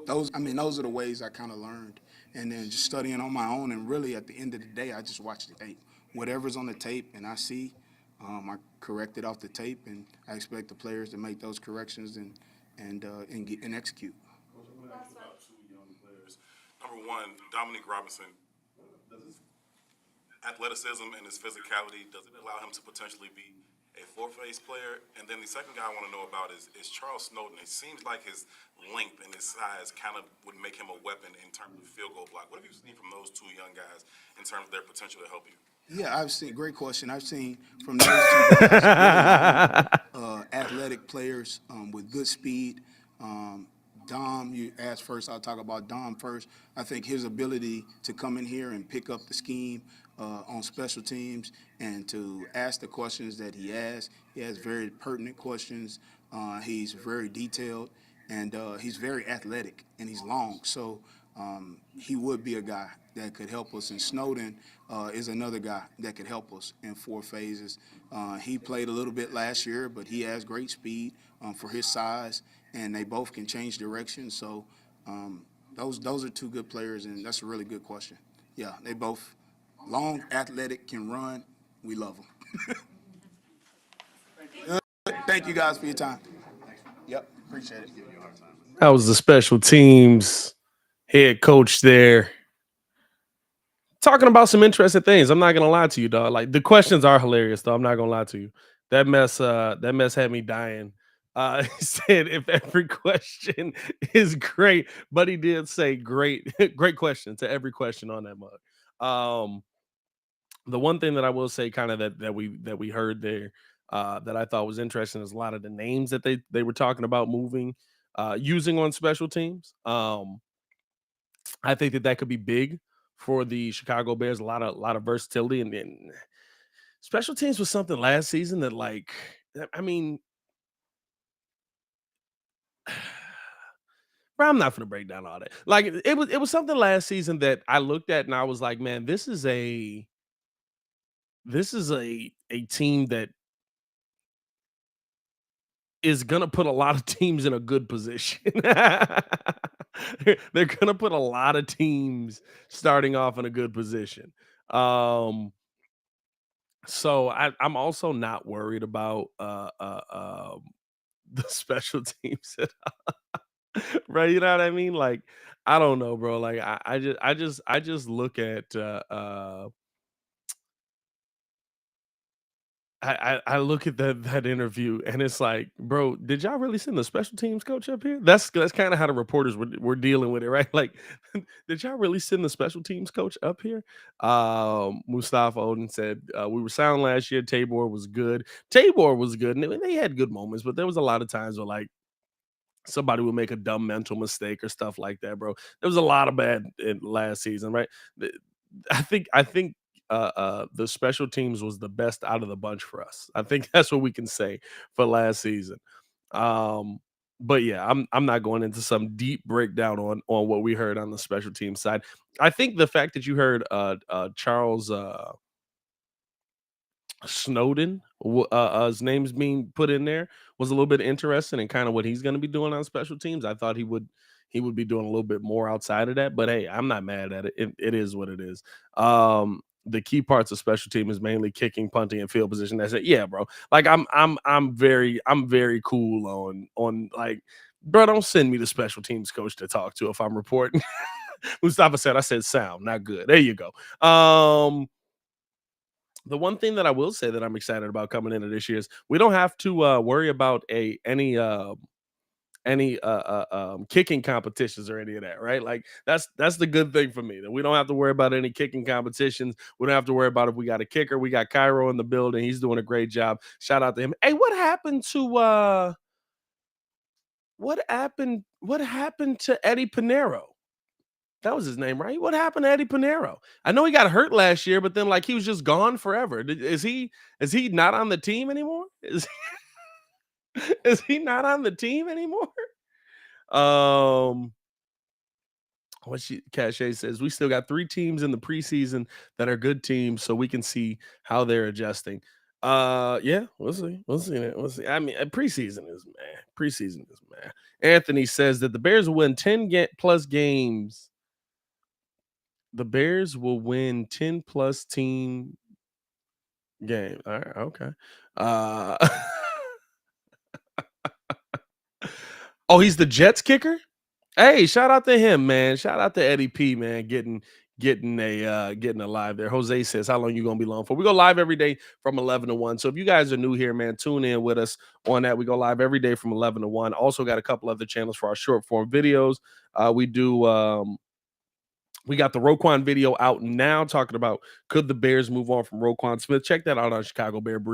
Speaker 2: those are the ways I kind of learned. And then just studying on my own, and really at the end of the day, I just watch the tape. Whatever's on the tape, and I see, I correct it off the tape, and I expect the players to make those corrections and execute.
Speaker 9: Coach, I'm going to ask you about two young players. Number one, Dominique Robinson. Does his athleticism and his physicality, does it allow him to potentially be a fourth-phase player? And then the second guy I want to know about is Charles Snowden. It seems like his length and his size kind of would make him a weapon in terms of field goal block. What have you seen from those two young guys in terms of their potential to help you?
Speaker 2: Yeah, great question. I've seen from those two guys, athletic players with good speed. Dom, you asked first, I'll talk about Dom first. I think his ability to come in here and pick up the scheme on special teams and to ask the questions that he has very pertinent questions. He's very detailed, and he's very athletic and he's long. So he would be a guy that could help us. And Snowden is another guy that could help us in 4 phases. He played a little bit last year, but he has great speed for his size, and they both can change direction. So those are 2 good players, and that's a really good question. Yeah, they both long, athletic, can run. We love them. Thank you guys for your time. Yep, appreciate it.
Speaker 1: That was the special teams head coach there, talking about some interesting things. I'm not gonna lie to you, dog. Like, the questions are hilarious, though. I'm not gonna lie to you. That mess had me dying. He said if every question is great, but he did say great, great question to every question on that mug. The one thing that I will say, kind of that we heard there, that I thought was interesting, is a lot of the names that they were talking about moving, using on special teams. I think that could be big for the Chicago Bears. A lot of versatility, and special teams was something last season that, like, I mean, bro, I'm not gonna break down all that. Like, it was something last season that I looked at and I was like, man, this is a team that is gonna put a lot of teams in a good position. They're gonna put a lot of teams starting off in a good position. Um, so I'm also not worried about the special teams, right? You know what I mean? Like, I don't know, bro. Like, I just look at I look at that interview and it's like, bro, did y'all really send the special teams coach up here? That's kind of how the reporters were dealing with it, right? Like, did y'all really send the special teams coach up here? Mustafa Odin said, we were sound last year. Tabor was good. Tabor was good, and they had good moments, but there was a lot of times where, like, somebody would make a dumb mental mistake or stuff like that, bro. There was a lot of bad in last season, right? The- I think the special teams was the best out of the bunch for us. I think that's what we can say for last season. Um, but yeah, I'm not going into some deep breakdown on what we heard on the special team side. I think the fact that you heard Charles Snowden, his name's being put in there, was a little bit interesting, and kind of what he's going to be doing on special teams. I thought he would be doing a little bit more outside of that, but hey, I'm not mad at it. It is what it is. The key parts of special team is mainly kicking, punting, and field position. That's it. Yeah, bro. Like, I'm very cool on, like, bro. Don't send me the special teams coach to talk to if I'm reporting. Mustafa said I said sound, not good. There you go. The one thing that I will say that I'm excited about coming into this year is we don't have to worry about any kicking competitions or any of that, right? Like, that's the good thing for me, that we don't have to worry about any kicking competitions. We don't have to worry about if we got a kicker. We got Cairo in the building. He's doing a great job. Shout out to him. Hey, what happened to Eddie Pinero? That was his name, right? What happened to Eddie Pinero? I know he got hurt last year, but then, like, he was just gone forever. Is he not on the team anymore? Is he not on the team anymore? Um, Cache says we still got 3 teams in the preseason that are good teams, so we can see how they're adjusting. Yeah, we'll see. We'll see that. We'll see. I mean, preseason is man. Preseason is man. Anthony says that the Bears will win 10 plus games. The Bears will win 10 plus team game. All right, okay. Uh oh, he's the Jets kicker? Hey, shout out to him, man. Shout out to Eddie P, man, getting alive there. Jose says, how long you gonna be long for? We go live every day from 11 to 1. So if you guys are new here, man, tune in with us on that. We go live every day from 11 to 1. Also got a couple other channels for our short form videos. We got the Roquan video out now, talking about could the Bears move on from Roquan Smith. Check that out on Chicago Bears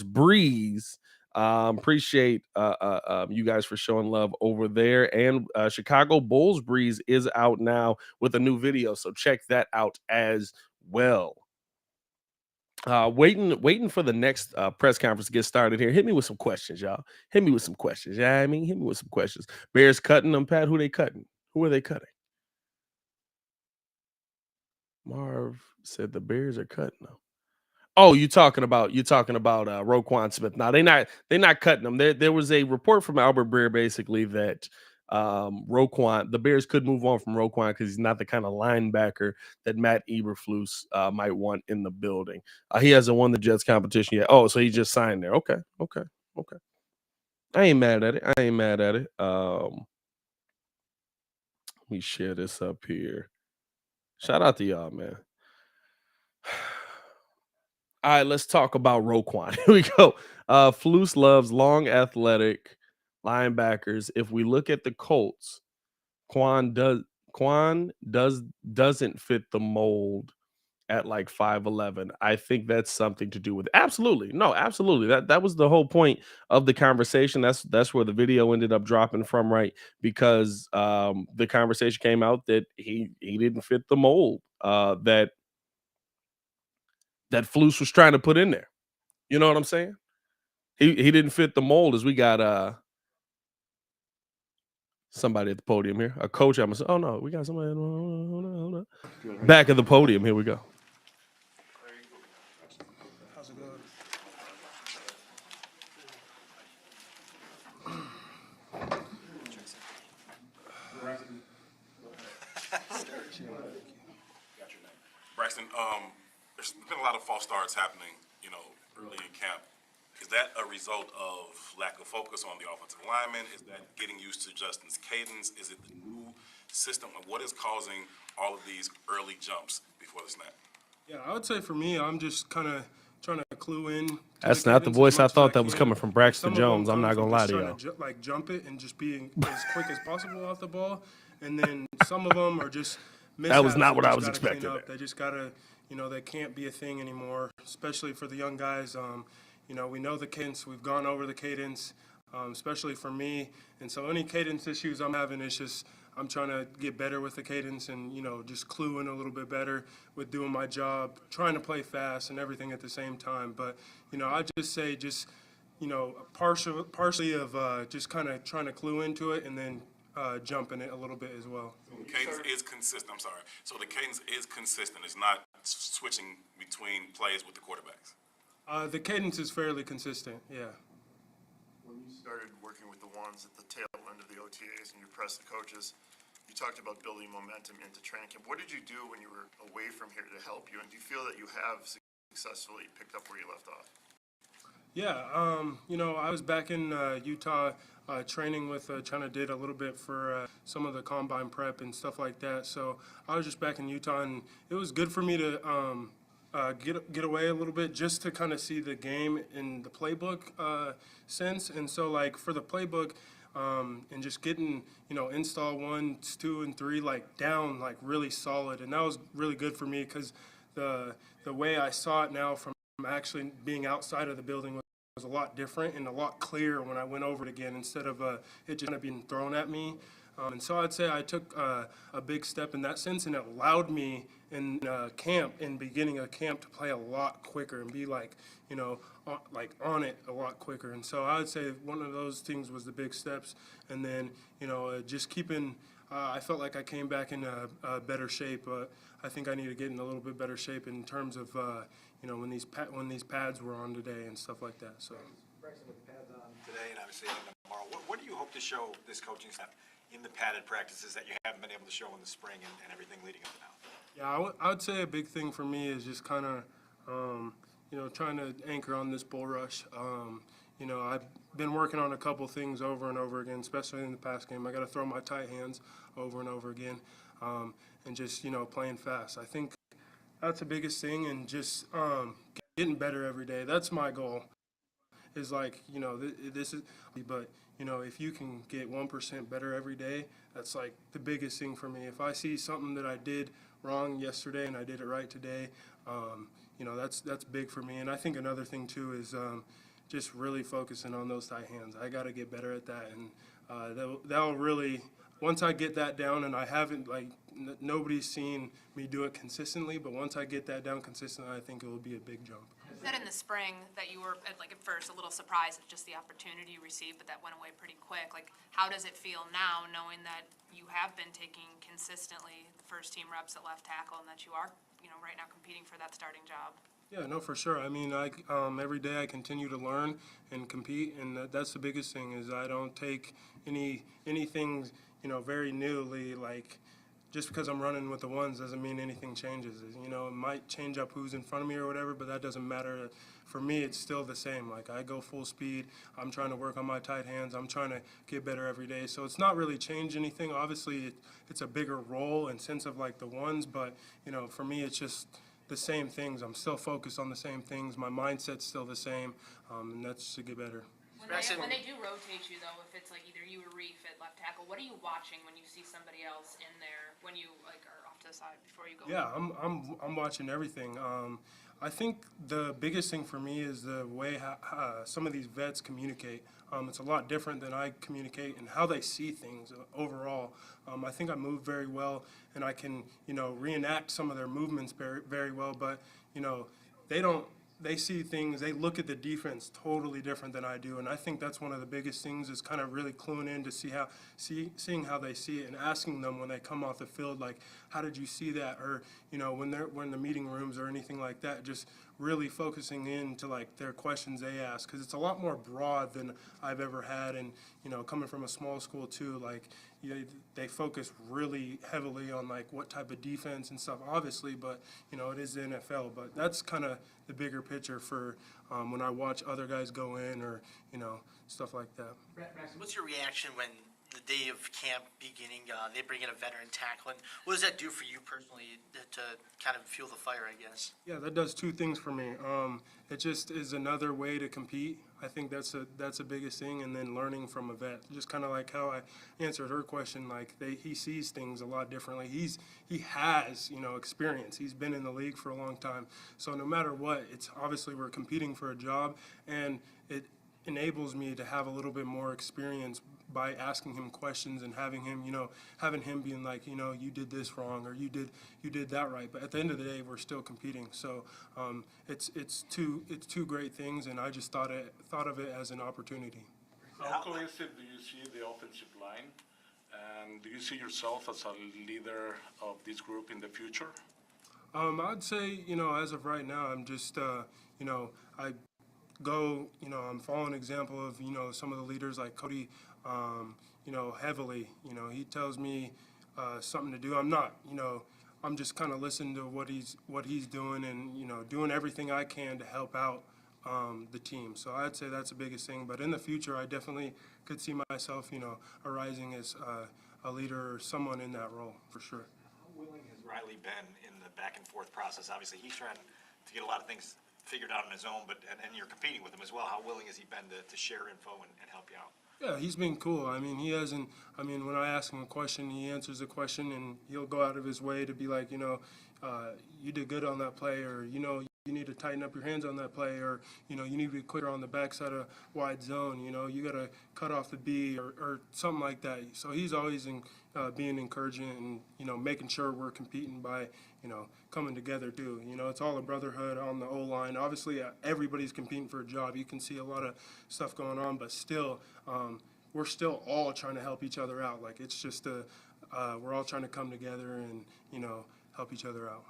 Speaker 1: Breeze. Appreciate you guys for showing love over there. And Chicago Bulls Breeze is out now with a new video, so check that out as well. Waiting for the next press conference to get started here. Hit me with some questions, y'all. Hit me with some questions. Yeah, I mean, hit me with some questions. Bears cutting them, Pat. Who they cutting? Who are they cutting? Marv said the Bears are cutting them. Oh, you talking about Roquan Smith. Now they're not cutting them. There was a report from Albert Breer basically that the Bears could move on from Roquan because he's not the kind of linebacker that Matt Eberflus might want in the building. He hasn't won the Jets competition yet. Oh, so he just signed there. Okay. I ain't mad at it. Let me share this up here. Shout out to y'all, man. All right, let's talk about Roquan. Here we go. Flus loves long, athletic linebackers. If we look at the Colts, Quan doesn't fit the mold at like 5'11". I think that's something to do with absolutely. No, absolutely. That was the whole point of the conversation. That's where the video ended up dropping from, right? Because the conversation came out that he didn't fit the mold that Flus was trying to put in there. You know what I'm saying? He didn't fit the mold as we got somebody at the podium here. A coach, I'm gonna say, oh no, we got somebody hold on. Back at the podium. Here we go.
Speaker 7: How's it going?
Speaker 9: Braxton, there's been a lot of false starts happening, early in camp. Is that a result of lack of focus on the offensive lineman? Is that getting used to Justin's cadence? Is it the new system? What is causing all of these early jumps before the snap?
Speaker 7: Yeah, I would say for me, I'm just kind of trying to clue in.
Speaker 1: That's not the voice I thought that was coming from Braxton Jones. I'm not gonna lie to you.
Speaker 7: Like jump it and just being as quick as possible off the ball, and then some of them are just mishaps.
Speaker 1: That was not what I was
Speaker 7: Just gotta
Speaker 1: expecting
Speaker 7: clean up.
Speaker 1: there.
Speaker 7: They just gotta, they can't be a thing anymore, especially for the young guys. We know the cadence. We've gone over the cadence, especially for me. And so any cadence issues I'm having is just I'm trying to get better with the cadence and, just clue in a little bit better with doing my job, trying to play fast and everything at the same time. But, I just say partially of just kind of trying to clue into it and then jumping it a little bit as well.
Speaker 9: The cadence is consistent. I'm sorry. So the cadence is consistent. It's not switching between plays with the quarterbacks.
Speaker 7: The cadence is fairly consistent, yeah.
Speaker 10: When you started working with the ones at the tail end of the OTAs and you pressed the coaches, you talked about building momentum into training camp. What did you do when you were away from here to help you? And do you feel that you have successfully picked up where you left off?
Speaker 7: Yeah, I was back in Utah training with, did a little bit for some of the combine prep and stuff like that. So I was just back in Utah, and it was good for me to get away a little bit just to kind of see the game in the playbook sense. And so, like, for the playbook and just getting, install 1, 2, and 3, like, down, like, really solid. And that was really good for me because the way I saw it now from actually being outside of the building was a lot different and a lot clearer when I went over it again instead of it just kind of being thrown at me. And so I'd say I took a big step in that sense, and it allowed me in beginning of camp to play a lot quicker and be like, on it a lot quicker. And so I would say one of those things was the big steps. And then, just keeping, I felt like I came back in a better shape. I think I need to get in a little bit better shape in terms of, when these pads were on today and stuff like that. So.
Speaker 11: Braxton, with the pads on today and obviously tomorrow, what do you hope to show this coaching staff in the padded practices that you haven't been able to show in the spring and everything leading up to now?
Speaker 7: Yeah, I would say a big thing for me is just kind of, trying to anchor on this bull rush. I've been working on a couple things over and over again, especially in the past game. I got to throw my tight hands over and over again, and just, playing fast. I think that's the biggest thing, and just getting better every day. That's my goal. Is like, this is, but, if you can get 1% better every day, that's like the biggest thing for me. If I see something that I did wrong yesterday and I did it right today, that's big for me. And I think another thing too is just really focusing on those tight hands. I got to get better at that, and that'll really once I get that down, and I haven't, like, nobody's seen me do it consistently, but once I get that down consistently, I think it will be a big jump.
Speaker 4: You said in the spring that you were at first a little surprised at just the opportunity you received, but that went away pretty quick. Like, how does it feel now, knowing that you have been taking consistently the first team reps at left tackle, and that you are, right now competing for that starting job?
Speaker 7: Yeah, no, for sure. I mean, every day I continue to learn and compete, and that's the biggest thing is I don't take anything, very newly, like, just because I'm running with the ones doesn't mean anything changes. It might change up who's in front of me or whatever, but that doesn't matter. For me, it's still the same. Like, I go full speed. I'm trying to work on my tight hands. I'm trying to get better every day. So it's not really changed anything. Obviously, it's a bigger role and sense of, like, the ones, but, for me, it's just the same things. I'm still focused on the same things. My mindset's still the same, and that's to get better.
Speaker 4: When they do rotate you, though, if it's like either you or Reef at left tackle, what are you watching when you see somebody else in there, when you are off to the side before you go?
Speaker 7: Yeah, I'm watching everything. I think the biggest thing for me is the way some of these vets communicate. It's a lot different than I communicate and how they see things overall. I think I move very well, and I can reenact some of their movements very, very well. But they don't. They see things, they look at the defense totally different than I do, and I think that's one of the biggest things is kind of really cluing in to seeing how they see it and asking them when they come off the field, like, how did you see that? Or, when we're in the meeting rooms or anything like that, just really focusing in to, like, their questions they ask, because it's a lot more broad than I've ever had, and, coming from a small school too, like, they focus really heavily on, like, what type of defense and stuff, obviously, but, it is the NFL. But that's kind of the bigger picture for when I watch other guys go in or, stuff like that.
Speaker 12: Braxton, what's your reaction when the day of camp beginning, they bring in a veteran tackling? What does that do for you personally to kind of fuel the fire, I guess?
Speaker 7: Yeah, that does two things for me. It just is another way to compete. I think that's the biggest thing, and then learning from a vet. Just kind of like how I answered her question, like he sees things a lot differently. He has experience. He's been in the league for a long time. So no matter what, it's obviously we're competing for a job, and it enables me to have a little bit more experience by asking him questions and having him being like, you did this wrong or you did that right. But at the end of the day, we're still competing. So it's two great things, and I just thought of it as an opportunity.
Speaker 13: How cohesive do you see the offensive line, and do you see yourself as a leader of this group in the future?
Speaker 7: I'd say as of right now, I'm just I go, I'm following an example of, some of the leaders like Cody, heavily. He tells me something to do. I'm not, I'm just kind of listening to what he's doing and, doing everything I can to help out the team. So I'd say that's the biggest thing. But in the future, I definitely could see myself, arising as a leader or someone in that role, for sure.
Speaker 11: How willing has Riley been in the back and forth process? Obviously, he's trying to get a lot of things figured out on his own, and you're competing with him as well. How willing has he been to share info and help you out?
Speaker 7: Yeah, he's been cool. I mean, when I ask him a question, he answers the question, and he'll go out of his way to be like, you did good on that play, or, you need to tighten up your hands on that play, or, you need to be quicker on the backside of wide zone, you got to cut off the B or something like that. So he's always being encouraging and, making sure we're competing by, coming together too. It's all a brotherhood on the O-line. Obviously, everybody's competing for a job. You can see a lot of stuff going on, but still, we're still all trying to help each other out. Like, it's just we're all trying to come together and, help each other out.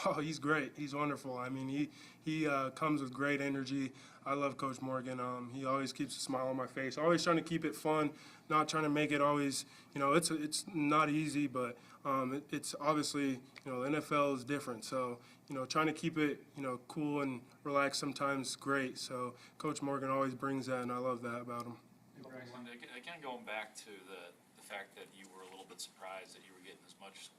Speaker 7: Oh, he's great. He's wonderful. I mean, he comes with great energy. I love Coach Morgan. He always keeps a smile on my face. Always trying to keep it fun, not trying to make it always, it's not easy, but it's obviously, the NFL is different. So, trying to keep it, cool and relaxed sometimes great. So Coach Morgan always brings that, and I love that about him.
Speaker 3: Again, going back to the fact that you were a little bit surprised that you were getting as much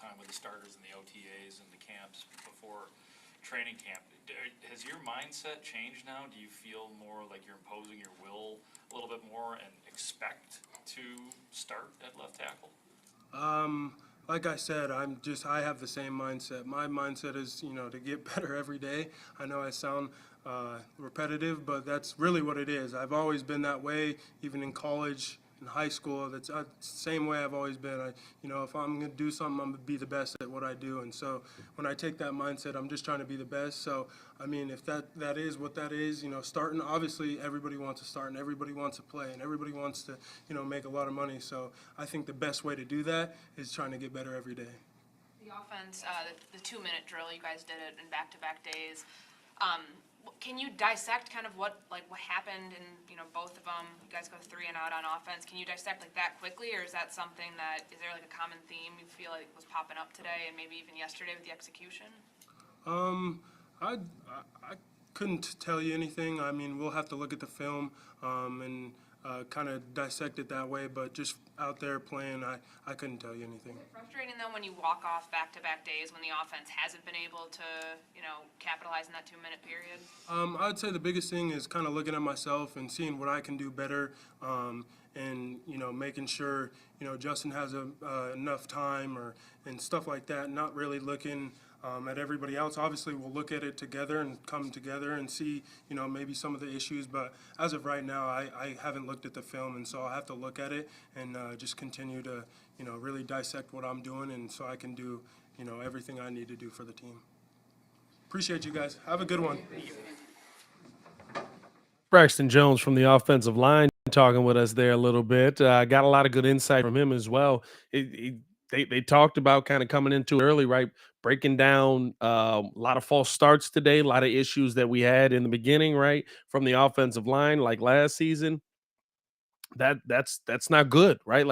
Speaker 3: time with the starters and the OTAs and the camps before training camp. Has your mindset changed now? Do you feel more like you're imposing your will a little bit more and expect to start at left tackle?
Speaker 7: like I said, I have the same mindset. My mindset is, to get better every day. I know I sound repetitive, but that's really what it is. I've always been that way, even in college, in high school. That's the same way I've always been. If I'm going to do something, I'm going to be the best at what I do. And so when I take that mindset, I'm just trying to be the best. So, if that is what that is, starting, obviously everybody wants to start and everybody wants to play and everybody wants to, make a lot of money. So I think the best way to do that is trying to get better every day.
Speaker 4: The offense, the 2-minute drill, you guys did it in back-to-back days. Can you dissect kind of what happened in, both of them? You guys go 3 and out on offense. Can you dissect that quickly, or is that something is there a common theme you feel like was popping up today and maybe even yesterday with the execution?
Speaker 7: I couldn't tell you anything. We'll have to look at the film and kind of dissect it that way, but just out there playing, I couldn't tell you anything.
Speaker 4: Is it frustrating, though, when you walk off back-to-back days when the offense hasn't been able to, capitalize in that 2-minute period?
Speaker 7: I'd say the biggest thing is kind of looking at myself and seeing what I can do better, and making sure Justin has enough time and stuff like that. Not really looking at everybody else. Obviously, we'll look at it together and come together and see maybe some of the issues. But as of right now, I haven't looked at the film, and so I'll have to look at it and just continue to really dissect what I'm doing, and so I can do everything I need to do for the team. Appreciate you guys. Have a good one.
Speaker 1: Braxton Jones from the offensive line talking with us there a little bit. Got a lot of good insight from him as well. They talked about kind of coming into it early, right? Breaking down a lot of false starts today, a lot of issues that we had in the beginning, right? From the offensive line, like last season. That's not good, right?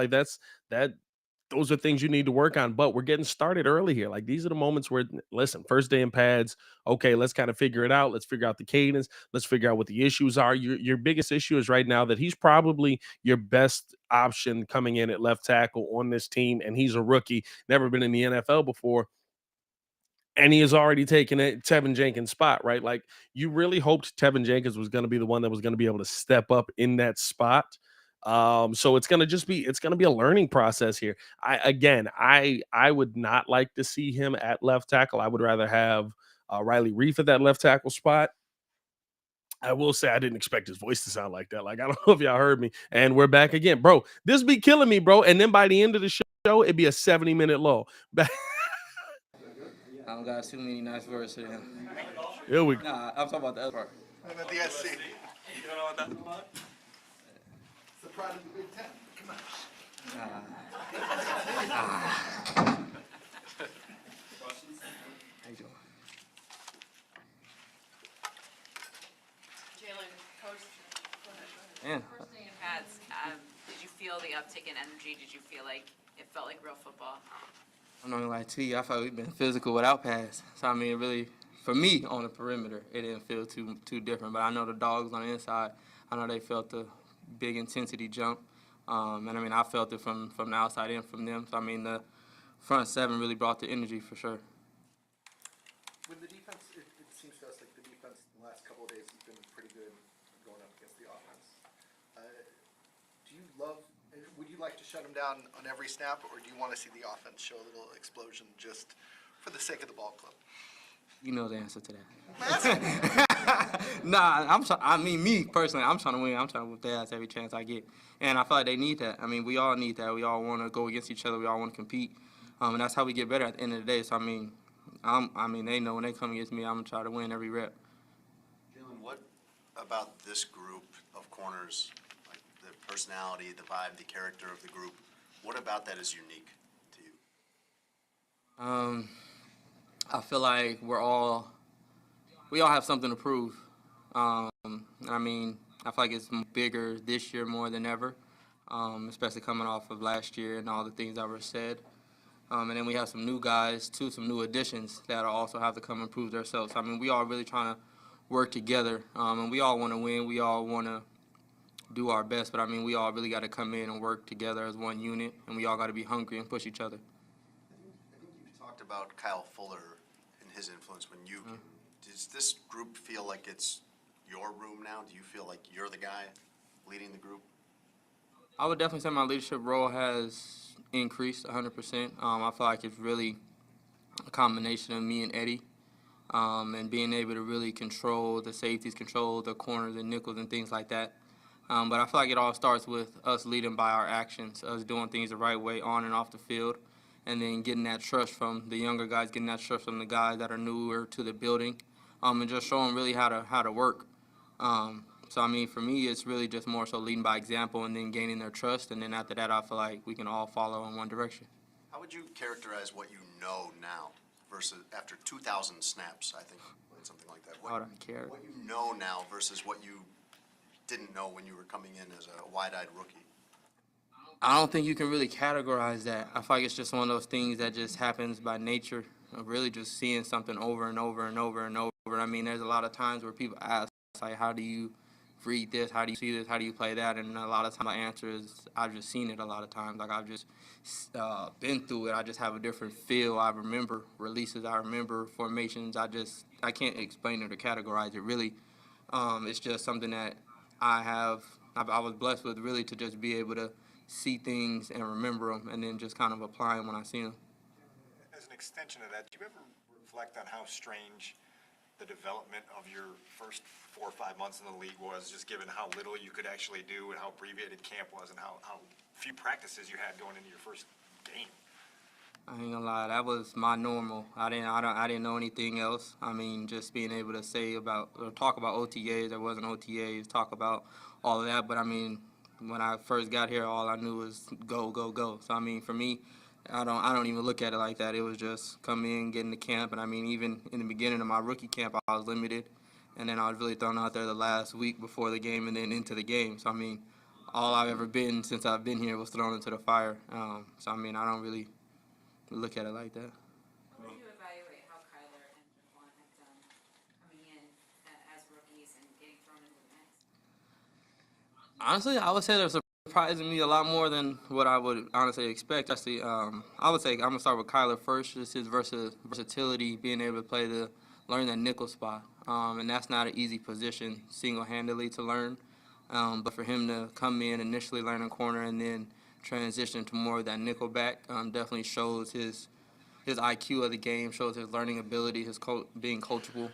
Speaker 1: Those are things you need to work on, but we're getting started early here. These are the moments where, listen, first day in pads, okay, let's kind of figure it out. Let's figure out the cadence. Let's figure out what the issues are. Your biggest issue is right now that he's probably your best option coming in at left tackle on this team, and he's a rookie, never been in the NFL before, and he has already taken Teven Jenkins' spot, right? You really hoped Teven Jenkins was going to be the one that was going to be able to step up in that spot. So it's gonna be a learning process here. I would not like to see him at left tackle. I would rather have Riley Reef at that left tackle spot. I will say I didn't expect his voice to sound like that. I don't know if y'all heard me. And we're back again, bro. This be killing me, bro. And then by the end of the show, it'd be a 70-minute low.
Speaker 14: I don't got too many nice words to him.
Speaker 1: Here we go.
Speaker 14: Nah, I'm talking about the other part.
Speaker 6: And the DSC. You don't know what that's about? It's the pride of the Big Ten. Come on.
Speaker 14: How you doing?
Speaker 4: Jalen, Coach,
Speaker 14: Yeah.
Speaker 4: first day in pads, did you feel the uptick in energy? Did you feel like it felt like real football?
Speaker 14: I'm not gonna lie to you. I thought we've been physical without pass. So it really, for me on the perimeter, it didn't feel too different. But I know the dogs on the inside. I know they felt the big intensity jump, and I felt it from the outside in from them. So the front seven really brought the energy for sure.
Speaker 15: With the defense, it seems to us like the defense in the last couple of days has been pretty good going up against the offense. Would you like to shut them down on every snap, or do you want to see the offense show a little explosion just for the sake of the ball club?
Speaker 14: You know the answer to that. Nah, me personally, I'm trying to win. I'm trying to whip their ass every chance I get. And I feel like they need that. We all need that. We all want to go against each other. We all want to compete. And that's how we get better at the end of the day. So, they know when they come against me, I'm going to try to win every rep.
Speaker 8: Jalen, what about this group of corners, like the personality, the vibe, the character of the group, what about that is unique to you?
Speaker 14: I feel like we all have something to prove. I feel like it's bigger this year more than ever, especially coming off of last year and all the things that were said. And then we have some new guys, too, some new additions that also have to come and prove themselves. We all really trying to work together, and we all want to win. We all want to do our best, but we all really got to come in and work together as one unit, and we all got to be hungry and push each other.
Speaker 8: I think you've talked about Kyle Fuller and his influence when you came. Does this group feel like it's your room now? Do you feel like you're the guy leading the group?
Speaker 14: I would definitely say my leadership role has increased 100%. I feel like it's really a combination of me and Eddie, and being able to really control the safeties, control the corners and nickels and things like that. But I feel like it all starts with us leading by our actions, us doing things the right way on and off the field, and then getting that trust from the younger guys, getting that trust from the guys that are newer to the building, and just showing really how to work. So, I mean, for me, it's really just more so leading by example and then gaining their trust. And then after that, I feel like we can all follow in one direction.
Speaker 8: How would you characterize what you know now versus after 2,000 snaps, I think, something like that?
Speaker 14: How would I care?
Speaker 8: What you know now versus what you didn't know when you were coming in as a wide-eyed rookie?
Speaker 14: I don't think you can really categorize that. I feel like it's just one of those things that just happens by nature of really just seeing something over and over and over and over. I mean, there's a lot of times where people ask, like, how do you read this? How do you see this? How do you play that? And a lot of times my answer is I've just seen it a lot of times. Like, I've just been through it. I just have a different feel. I remember releases. I remember formations. I can't explain it or categorize it, really. It's just something that I was blessed with, really, to just be able to see things and remember them and then just kind of apply them when I see them.
Speaker 11: As an extension of that, do you ever reflect on how strange the development of your first 4 or 5 months in the league was, just given how little you could actually do and how abbreviated camp was and how few practices you had going into your first game?
Speaker 14: I ain't gonna lie, that was my normal. I didn't know anything else. I mean, just being able to say about or talk about OTAs, there wasn't OTAs, talk about all of that. But I mean, when I first got here, all I knew was go, go, go. So I mean, for me, I don't even look at it like that. It was just come in, get into camp, and I mean, even in the beginning of my rookie camp, I was limited, and then I was really thrown out there the last week before the game, and then into the game. So I mean, all I've ever been since I've been here was thrown into the fire. So I mean, I don't really look at it like that.
Speaker 16: How would you evaluate how Kyler and Roquan have done coming in as rookies and getting thrown into the mix?
Speaker 14: Honestly, I would say they're surprising me a lot more than what I would honestly expect. Actually, I would say I'm gonna start with Kyler first. Just his versatility, being able to learn that nickel spot, and that's not an easy position single-handedly to learn. But for him to come in initially learn a corner and then transition to more of that nickel back definitely shows his IQ of the game, shows his learning ability, his being coachable.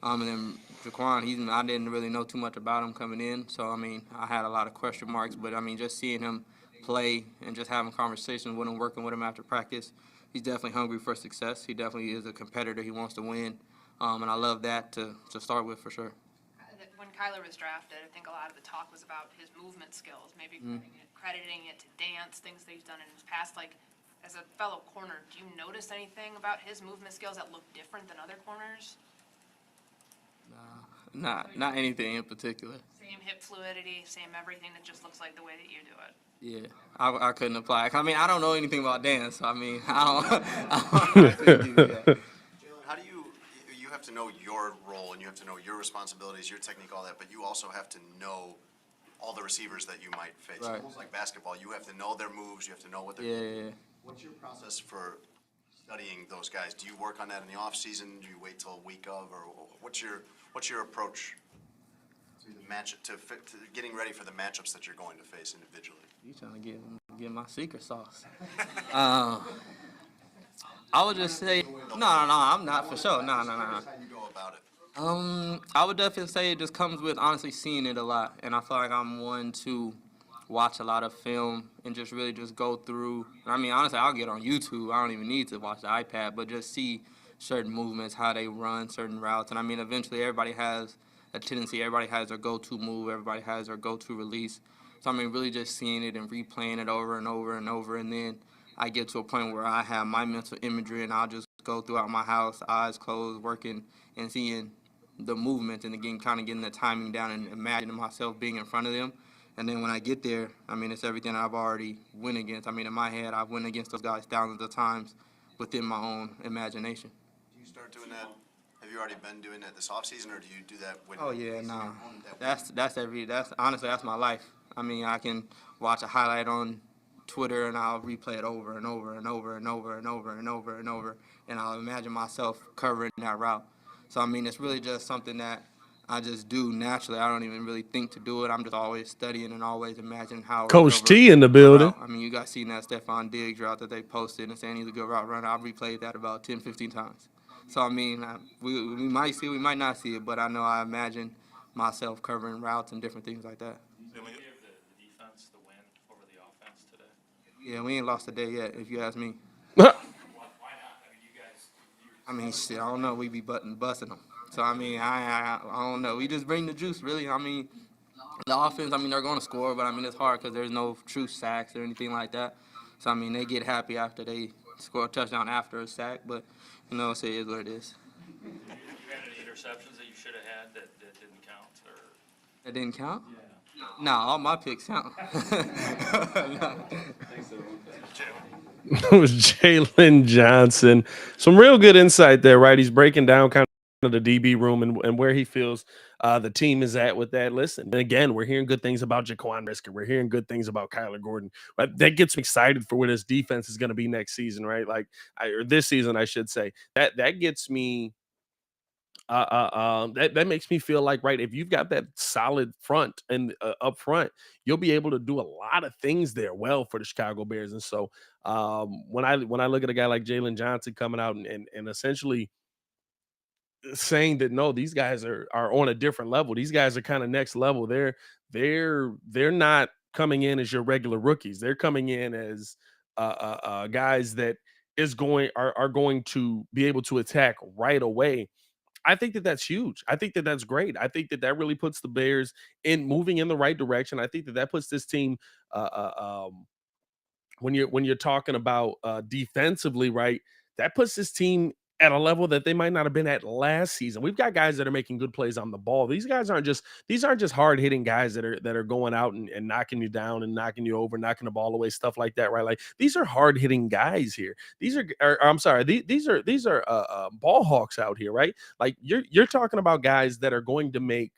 Speaker 14: And then Roquan, I didn't really know too much about him coming in, so I mean, I had a lot of question marks. But I mean, just seeing him play and just having conversations with him, working with him after practice, he's definitely hungry for success. He definitely is a competitor. He wants to win, and I love that to start with for sure.
Speaker 4: When Kyler was drafted, I think a lot of the talk was about his movement skills, maybe crediting it to dance, things that he's done in his past. Like, as a fellow corner, do you notice anything about his movement skills that look different than other corners?
Speaker 14: Not anything in particular.
Speaker 4: Same hip fluidity, same everything, that just looks like the way that you do it.
Speaker 14: Yeah, I couldn't apply. I mean, I don't know anything about dance, so I mean, I couldn't do that.
Speaker 8: Jalen, how do you have to know your role and you have to know your responsibilities, your technique, all that, but you also have to know all the receivers that you might face.
Speaker 14: Right.
Speaker 8: Almost like basketball, you have to know their moves, you have to know what they're
Speaker 14: Yeah.
Speaker 8: What's your process for studying those guys? Do you work on that in the off season? Do you wait till a week of, or what's your approach to the to getting ready for the matchups that you're going to face individually?
Speaker 14: You trying to get my secret sauce? I would just say no. I'm not for sure. No.
Speaker 8: How do you go about it?
Speaker 14: I would definitely say it just comes with honestly seeing it a lot, and I feel like I'm one to watch a lot of film and just really just go through. I mean, honestly, I'll get on YouTube. I don't even need to watch the iPad, but just see certain movements, how they run certain routes. And I mean, eventually everybody has a tendency, everybody has their go-to move, everybody has their go-to release. So I mean, really just seeing it and replaying it over and over and over, and then I get to a point where I have my mental imagery and I'll just go throughout my house, eyes closed, working and seeing the movement and again kind of getting the timing down and imagining myself being in front of them. And then when I get there, I mean, it's everything I've already went against. I mean, in my head, I've went against those guys thousands of times within my own imagination.
Speaker 8: Do you start doing that? Have you already been doing that this offseason, or do you do that when?
Speaker 14: Oh yeah, nah. That's honestly that's my life. I mean, I can watch a highlight on Twitter and I'll replay it over and over and over and over and over and over and over, and I'll imagine myself covering that route. So I mean, it's really just something that I just do naturally. I don't even really think to do it. I'm just always studying and always imagining how to
Speaker 1: Coach
Speaker 14: cover
Speaker 1: T in the
Speaker 14: a
Speaker 1: building.
Speaker 14: route. I mean, you guys seen that Stephon Diggs route that they posted and saying he's a good route runner. I've replayed that about 10, 15 times. So, I mean, we might see it, we might not see it, but I know I imagine myself covering routes and different things like that.
Speaker 3: Did we give the defense the win over the offense today?
Speaker 14: Yeah, we ain't lost a day yet, if you ask me.
Speaker 3: Why not? I mean, you guys.
Speaker 14: I mean, shit, I don't know. We be busting them. So, I mean, I don't know. We just bring the juice, really. I mean, the offense, I mean, they're going to score, but, I mean, it's hard because there's no true sacks or anything like that. So, I mean, they get happy after they score a touchdown after a sack, but, you know, it is what it is.
Speaker 3: You had any interceptions that you should have had that didn't count, or?
Speaker 14: That didn't count?
Speaker 3: Yeah.
Speaker 14: Nah, all my picks count.
Speaker 1: It was Jalen Johnson. Some real good insight there, right? He's breaking down kind of the DB room and where he feels the team is at with that. Listen, and again, we're hearing good things about Jaquan Brisker. We're hearing good things about Kyler Gordon. But that gets me excited for where this defense is going to be next season, right? Like, or this season, I should say. That gets me. That makes me feel like, right, if you've got that solid front and up front, you'll be able to do a lot of things there well for the Chicago Bears. And so when I look at a guy like Jalen Johnson coming out and essentially saying that no, these guys are on a different level. These guys are kind of next level. They're not coming in as your regular rookies. They're coming in as guys that are going to be able to attack right away. I think that that's huge. I think that that's great. I think that that really puts the Bears in moving in the right direction. I think that that puts this team when you're talking about defensively, right? That puts this team at a level that they might not have been at last season. We've got guys that are making good plays on the ball. These aren't just hard hitting guys that are going out and knocking you down and knocking you over, knocking the ball away, stuff like that, right? Like these are hard hitting guys here. I'm sorry, these are ball hawks out here, right? Like you're talking about guys that are going to make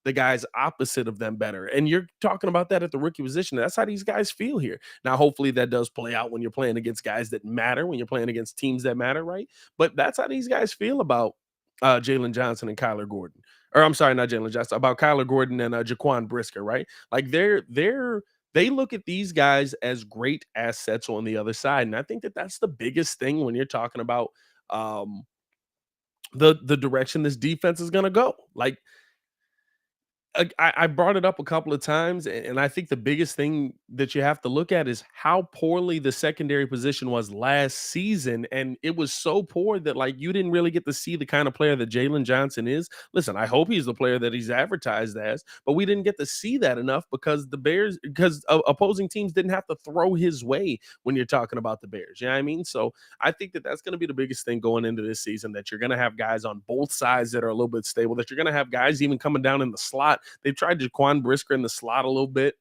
Speaker 1: the guys opposite of them better. And you're talking about that at the rookie position. That's how these guys feel here. Now, hopefully that does play out when you're playing against guys that matter, when you're playing against teams that matter, right? But that's how these guys feel about Jalen Johnson and Kyler Gordon. Or I'm sorry, not Jalen Johnson, about Kyler Gordon and Jaquan Brisker, right? Like they look at these guys as great assets on the other side. And I think that that's the biggest thing when you're talking about the direction this defense is going to go. Like, I brought it up a couple of times, and I think the biggest thing that you have to look at is how poorly the secondary position was last season. And it was so poor that, like, you didn't really get to see the kind of player that Jalen Johnson is. Listen, I hope he's the player that he's advertised as, but we didn't get to see that enough because opposing teams didn't have to throw his way when you're talking about the Bears. You know what I mean? So I think that that's going to be the biggest thing going into this season, that you're going to have guys on both sides that are a little bit stable, that you're going to have guys even coming down in the slot. They've tried Jaquan Brisker in the slot a little bit,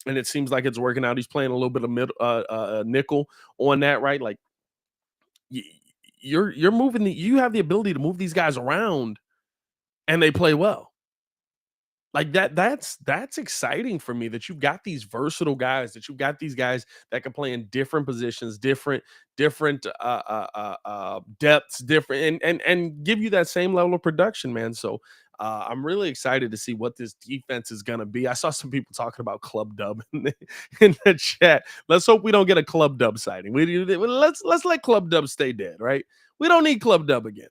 Speaker 1: and it seems like it's working out. He's playing a little bit of nickel on that, right? Like you're moving you have the ability to move these guys around, and they play well. Like that's exciting for me, that you've got these versatile guys, that you've got these guys that can play in different positions, different depths, different and give you that same level of production, man. So I'm really excited to see what this defense is going to be. I saw some people talking about club dub in the chat. Let's hope we don't get a club dub sighting. Let's let club dub stay dead, right? We don't need club dub again.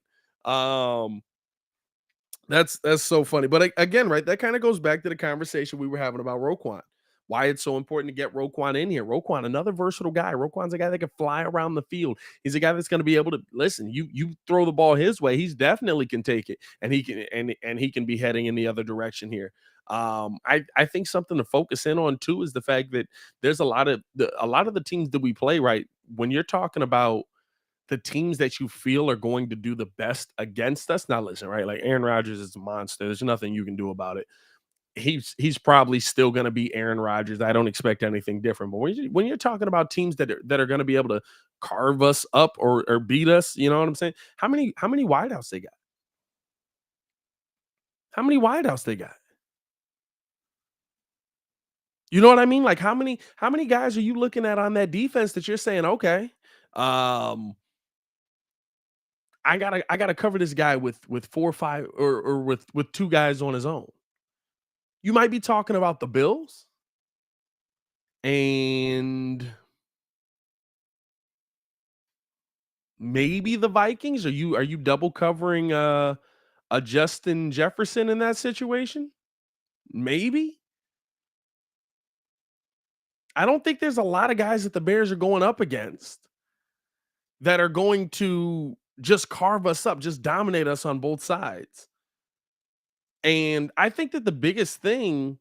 Speaker 1: That's so funny. But again, right, that kind of goes back to the conversation we were having about Roquan. Why it's so important to get Roquan in here. Roquan, another versatile guy. Roquan's a guy that can fly around the field. He's a guy that's going to be able to listen. You throw the ball his way, he's definitely can take it, and he can be heading in the other direction here. I think something to focus in on too is the fact that there's a lot of the teams that we play, right. When you're talking about the teams that you feel are going to do the best against us. Now, listen, right? Like Aaron Rodgers is a monster. There's nothing you can do about it. He's probably still going to be Aaron Rodgers. I don't expect anything different. But when you're talking about teams that are going to be able to carve us up or beat us, you know what I'm saying? How many wideouts they got? How many wideouts they got? You know what I mean? Like how many guys are you looking at on that defense that you're saying, okay, I gotta cover this guy with 4 or 5 or with 2 guys on his own. You might be talking about the Bills and maybe the Vikings. Are you double covering a Justin Jefferson in that situation? Maybe. I don't think there's a lot of guys that the Bears are going up against that are going to just carve us up, just dominate us on both sides. And I think that the biggest thing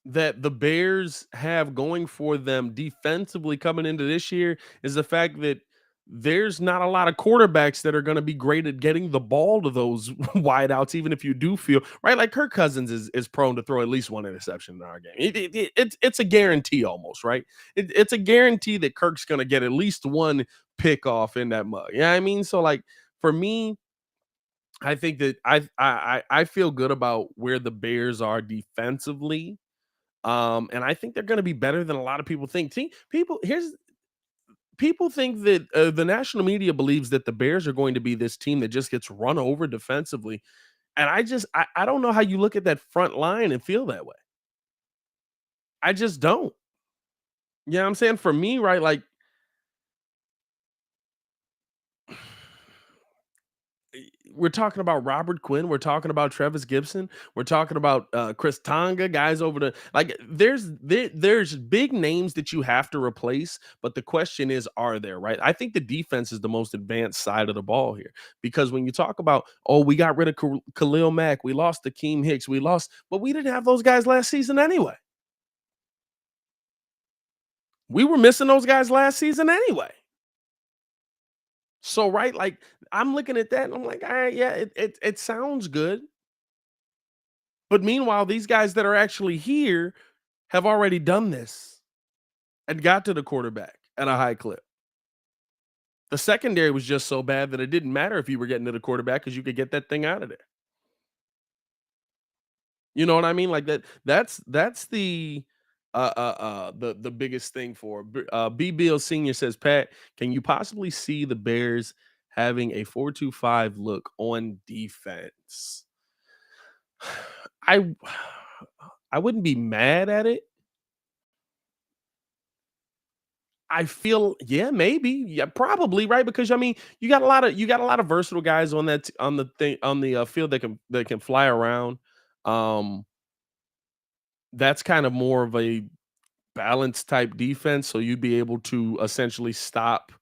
Speaker 1: that the Bears have going for them defensively coming into this year is the fact that there's not a lot of quarterbacks that are going to be great at getting the ball to those wideouts, even if you do feel right. Like Kirk Cousins is prone to throw at least one interception in our game. It's a guarantee almost, right? It's a guarantee that Kirk's going to get at least one pick off in that mug. Yeah, I mean, so like for me, I think that I feel good about where the Bears are defensively. And I think they're going to be better than a lot of people think. People think that the national media believes that the Bears are going to be this team that just gets run over defensively, and I don't know how you look at that front line and feel that way. I just don't. You know what I'm saying? For me, right, like we're talking about Robert Quinn. We're talking about Travis Gibson. We're talking about Chris Tonga, guys over the like. There's big names that you have to replace, but the question is, are there? Right? I think the defense is the most advanced side of the ball here because when you talk about, oh, we got rid of Khalil Mack, we lost Akeem Hicks, but we didn't have those guys last season anyway. We were missing those guys last season anyway. So, right, like I'm looking at that and I'm like, all right, yeah, it sounds good. But meanwhile, these guys that are actually here have already done this and got to the quarterback at a high clip. The secondary was just so bad that it didn't matter if you were getting to the quarterback because you could get that thing out of there. You know what I mean? Like that's the biggest thing for B. Bill Senior says, Pat, can you possibly see the Bears having a 4-2-5 look on defense? I I wouldn't be mad at it. I feel, yeah, maybe, yeah, probably, right? Because I mean, you got a lot of versatile guys on on the thing on the field that can fly around. Um, that's kind of more of a balanced type defense, so you'd be able to essentially stop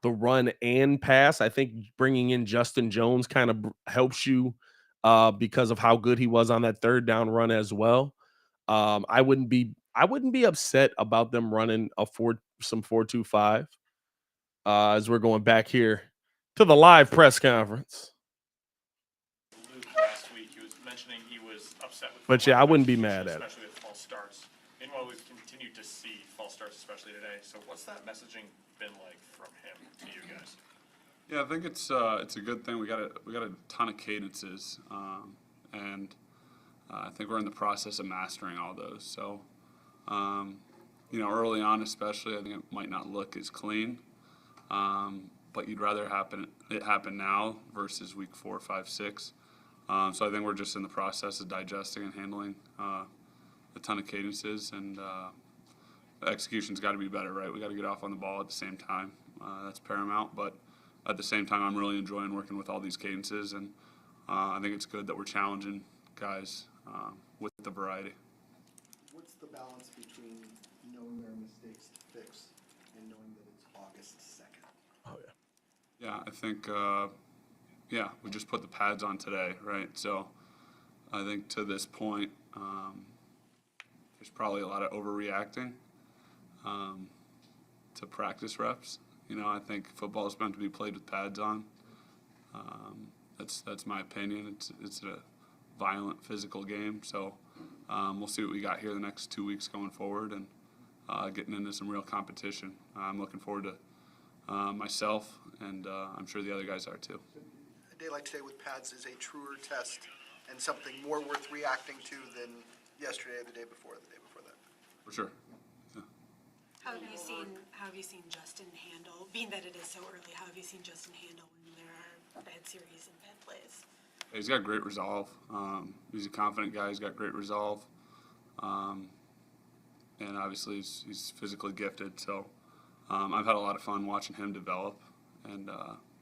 Speaker 1: the run and pass. I think bringing in Justin Jones kind of helps you because of how good he was on that third down run as well. I wouldn't be upset about them running some 4-2-5 as we're going back here to the live press conference.
Speaker 3: Luke last week, he was mentioning he was upset with.
Speaker 1: But yeah, I wouldn't be mad at it.
Speaker 3: Especially with false starts. Meanwhile, we've continued to see false starts, especially today. So what's that messaging been like from him to you guys?
Speaker 17: Yeah, I think it's a good thing. We got a ton of cadences, and I think we're in the process of mastering all those. So, early on especially, I think it might not look as clean, but you'd rather it happen now versus week 4, 5, 6. So I think we're just in the process of digesting and handling a ton of cadences, and the execution's got to be better, right? We got to get off on the ball at the same time. That's paramount, but at the same time, I'm really enjoying working with all these cadences, and I think it's good that we're challenging guys with the variety.
Speaker 15: What's the balance between knowing there are mistakes to fix and knowing that it's August 2nd?
Speaker 1: Oh, yeah.
Speaker 17: Yeah, I think, we just put the pads on today, right? So I think to this point, there's probably a lot of overreacting to practice reps. I think football is meant to be played with pads on. That's my opinion. It's a violent, physical game. So we'll see what we got here the next 2 weeks going forward and getting into some real competition. I'm looking forward to myself, and I'm sure the other guys are too.
Speaker 15: A day like today with pads is a truer test and something more worth reacting to than yesterday, the day before that.
Speaker 17: For sure. Yeah.
Speaker 5: How have you seen Justin handle, being that it is so early, how have you seen Justin handle when there are bad series and bad plays?
Speaker 17: He's got great resolve. He's a confident guy. He's got great resolve. And obviously he's physically gifted. So I've had a lot of fun watching him develop and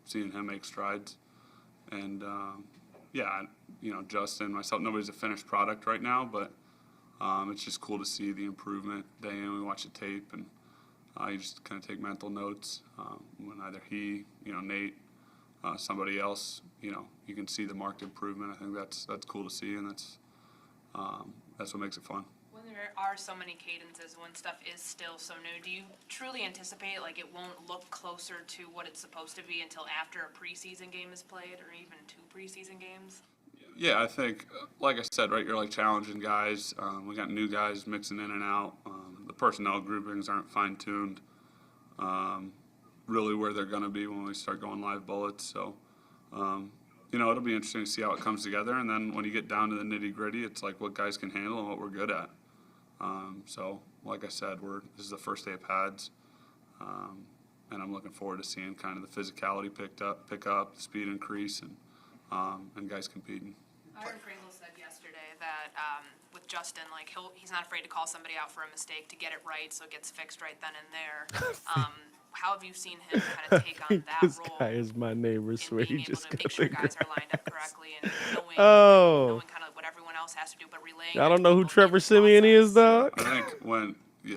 Speaker 17: seeing him make strides. And yeah, Justin, myself, nobody's a finished product right now, but it's just cool to see the improvement day in. We watch the tape and you just kind of take mental notes when either he, Nate, somebody else, you can see the marked improvement. I think that's cool to see, and that's what makes it fun.
Speaker 4: When there are so many cadences, when stuff is still so new, do you truly anticipate like it won't look closer to what it's supposed to be until after a preseason game is played, or even 2 preseason games?
Speaker 17: Yeah, I think, like I said, right, you're like challenging guys. We got new guys mixing in and out. The personnel groupings aren't fine-tuned really where they're going to be when we start going live bullets. So, it'll be interesting to see how it comes together. And then when you get down to the nitty-gritty, it's like what guys can handle and what we're good at. So, like I said, this is the first day of pads. And I'm looking forward to seeing kind of the physicality pick up, the speed increase, and guys competing.
Speaker 4: Aaron Pringle said yesterday that with Justin, like he's not afraid to call somebody out for a mistake to get it right, so it gets fixed right then and there. How have you seen him kind of take on that
Speaker 1: This
Speaker 4: role?
Speaker 1: guy is my neighbor, swear he
Speaker 4: Being able
Speaker 1: just
Speaker 4: to
Speaker 1: got
Speaker 4: make sure
Speaker 1: the
Speaker 4: guys are lined up correctly and knowing kind of what everyone else has to do, but relaying.
Speaker 1: I don't know who Trevor Simeon is, dog.
Speaker 17: I think when,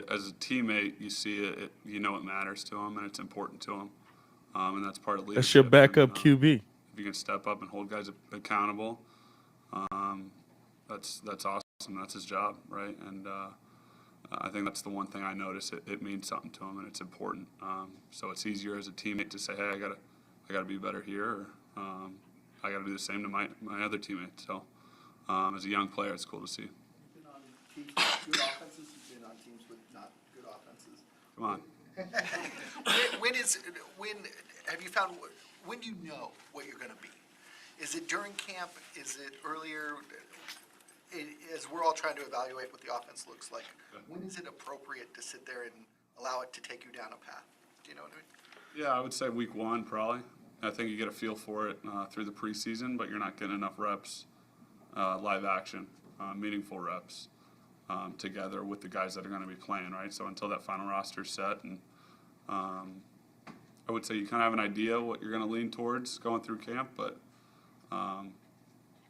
Speaker 17: as a teammate, you see it, it matters to him and it's important to him. And that's part of leadership.
Speaker 1: That's your backup
Speaker 17: and,
Speaker 1: QB.
Speaker 17: If you can step up and hold guys accountable, that's awesome. That's his job, right? And I think that's the one thing I notice. It means something to him, and it's important. So it's easier as a teammate to say, "Hey, I gotta be better here," or I gotta do the same to my other teammates. So as a young player, it's cool to see.
Speaker 15: You've been on teams with good offenses. You've been on teams with not good offenses.
Speaker 17: Come on.
Speaker 18: Have you found, when do you know what you're going to be? Is it during camp? Is it earlier? As we're all trying to evaluate what the offense looks like, when is it appropriate to sit there and allow it to take you down a path? Do you know what I mean?
Speaker 17: Yeah, I would say week 1 probably. I think you get a feel for it through the preseason, but you're not getting enough reps, live action, meaningful reps together with the guys that are going to be playing, right? So until that final roster's set, and I would say you kind of have an idea what you're going to lean towards going through camp, but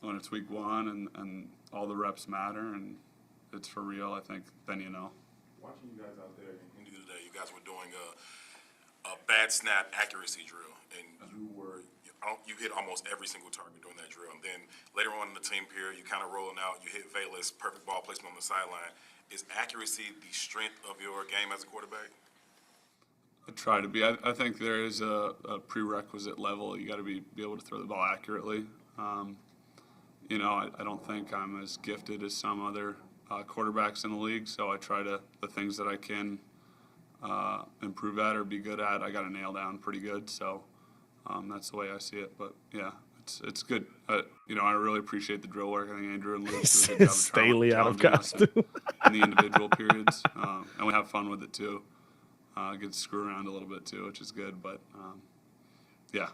Speaker 17: when it's week 1 and all the reps matter and it's for real, I think then you know.
Speaker 9: Watching you guys out there in Indy today, you guys were doing a bad snap accuracy drill, and you hit almost every single target during that drill. And then later on in the team period, you kind of rolling out, you hit Velas, perfect ball placement on the sideline. Is accuracy the strength of your game as a quarterback?
Speaker 17: I try to be. I think there is a prerequisite level. You got to be able to throw the ball accurately. I don't think I'm as gifted as some other quarterbacks in the league, so I try the things that I can improve at or be good at, I got to nail down pretty good. So that's the way I see it. But yeah, it's good. I really appreciate the drill work. I think Andrew and Luke do a good job of
Speaker 1: Staley out of
Speaker 17: challenging us
Speaker 1: costume.
Speaker 17: in the individual periods, and we have fun with it too. Get to screw around a little bit too, which is good. But yeah.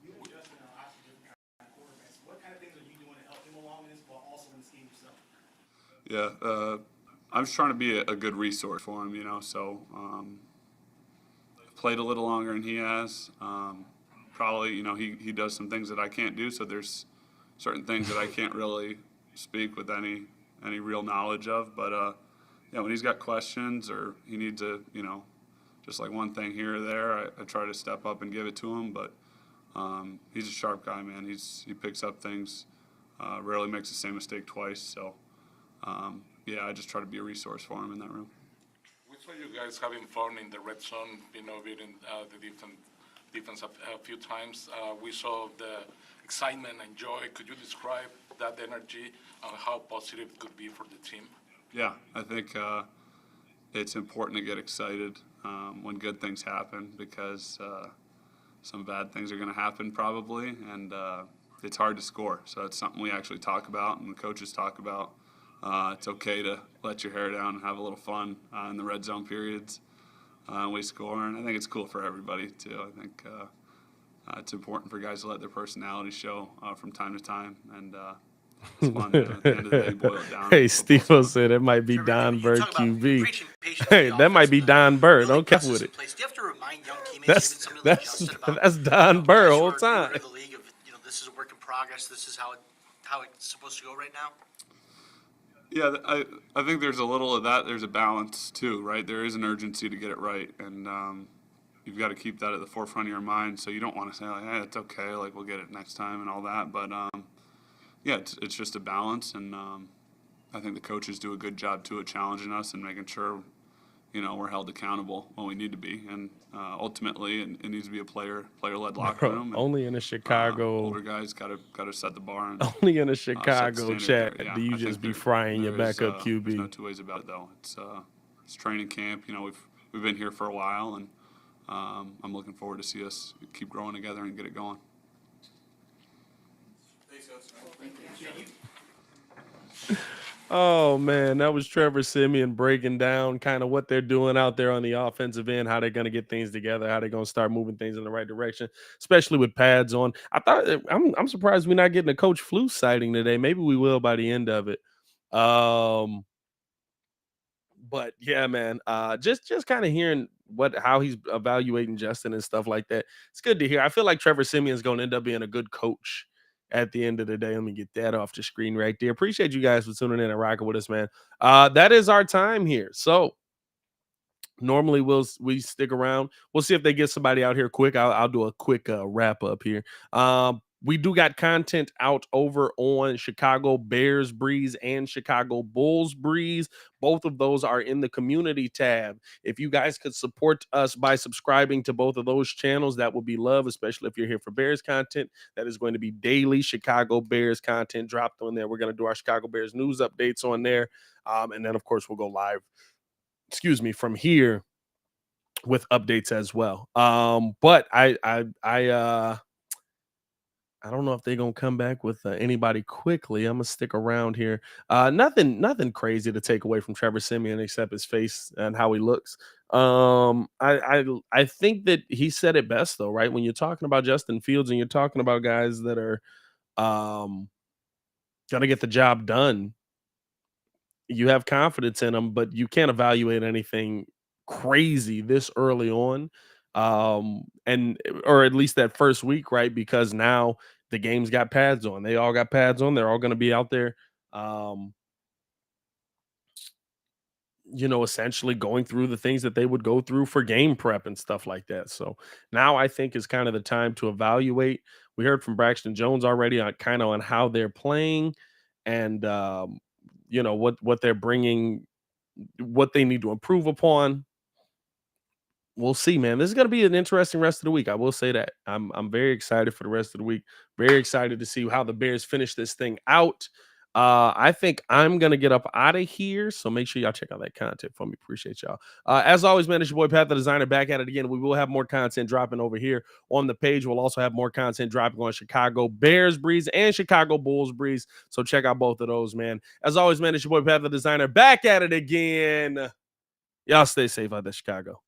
Speaker 6: You and Justin are obviously different kind of quarterbacks. What kind of things are you doing to help him along in this, but also in the scheme yourself?
Speaker 17: Yeah, I'm just trying to be a good resource for him, so I've played a little longer than he has. Probably, he does some things that I can't do, so there's certain things that I can't really speak with any real knowledge of. But, when he's got questions or he needs just like one thing here or there, I try to step up and give it to him. But he's a sharp guy, man. He picks up things, rarely makes the same mistake twice. So, I just try to be a resource for him in that room.
Speaker 13: We saw you guys having fun in the red zone, beating the defense a few times. We saw the excitement and joy. Could you describe that energy and how positive it could be for the team?
Speaker 17: Yeah, I think it's important to get excited when good things happen because some bad things are going to happen probably, and it's hard to score. So it's something we actually talk about and the coaches talk about It's okay to let your hair down and have a little fun in the red zone periods. We score, and I think it's cool for everybody too. I think it's important for guys to let their personality show from time to time, and it's fun. At the end of the day, you boil it down.
Speaker 1: Hey, Steve said it might be Don Bird QB. Hey, that might be Don Bird. Don't cap with it.
Speaker 12: Do you have to remind young teammates, even some of them adjusted about
Speaker 1: That's Don Bird
Speaker 12: guys who
Speaker 1: whole
Speaker 12: are newer
Speaker 1: time.
Speaker 12: to the league of, this is a work in progress, this is how it's supposed to go right now?
Speaker 17: Yeah, I think there's a little of that. There's a balance too, right? There is an urgency to get it right, and you've got to keep that at the forefront of your mind. So you don't want to say like, "Hey, it's okay, like we'll get it next time" and all that. But yeah, it's just a balance, and I think the coaches do a good job too at challenging us and making sure we're held accountable when we need to be. And ultimately, it needs to be a player-led locker room. And,
Speaker 1: Only in a Chicago.
Speaker 17: Older guys got to set the bar. And,
Speaker 1: Only in a
Speaker 17: set the
Speaker 1: Chicago
Speaker 17: standard
Speaker 1: chat
Speaker 17: there. Yeah,
Speaker 1: do you
Speaker 17: I think
Speaker 1: just be frying your backup QB.
Speaker 17: There's no two ways about it, though. It's training camp. We've been here for a while, and I'm looking forward to see us keep growing together and get it going.
Speaker 1: Oh man, that was Trevor Siemian breaking down kind of what they're doing out there on the offensive end, how they're going to get things together, how they're going to start moving things in the right direction, especially with pads on. I'm surprised we're not getting a Coach Flu sighting today. Maybe we will by the end of it. But yeah, man, just kind of hearing how he's evaluating Justin and stuff like that. It's good to hear. I feel like Trevor Siemian's going to end up being a good coach at the end of the day. Let me get that off the screen right there. Appreciate you guys for tuning in and rocking with us, man. That is our time here. So normally we stick around. We'll see if they get somebody out here quick. I'll do a quick wrap up here. We do got content out over on Chicago Bears Breeze and Chicago Bulls Breeze. Both of those are in the community tab. If you guys could support us by subscribing to both of those channels, that would be love, especially if you're here for Bears content. That is going to be daily Chicago Bears content dropped on there. We're going to do our Chicago Bears news updates on there. And then, of course, we'll go live, from here with updates as well. But I don't know if they're gonna come back with anybody quickly. I'm gonna stick around here. Nothing crazy to take away from Trevor Siemian except his face and how he looks. I think that he said it best though, right? When you're talking about Justin Fields and you're talking about guys that are gonna get the job done, you have confidence in them, but you can't evaluate anything crazy this early on. Or at least that first week, right? Because now the game's got pads on. They all got pads on. They're all going to be out there, essentially going through the things that they would go through for game prep and stuff like that. So now I think is kind of the time to evaluate. We heard from Braxton Jones already on how they're playing and, what they're bringing, what they need to improve upon. We'll see, man. This is going to be an interesting rest of the week. I will say that. I'm very excited for the rest of the week. Very excited to see how the Bears finish this thing out. I think I'm going to get up out of here. So make sure y'all check out that content for me. Appreciate y'all. As always, man, it's your boy Pat the Designer back at it again. We will have more content dropping over here on the page. We'll also have more content dropping on Chicago Bears Breeze and Chicago Bulls Breeze. So check out both of those, man. As always, man, it's your boy Pat the Designer back at it again. Y'all stay safe out there, Chicago.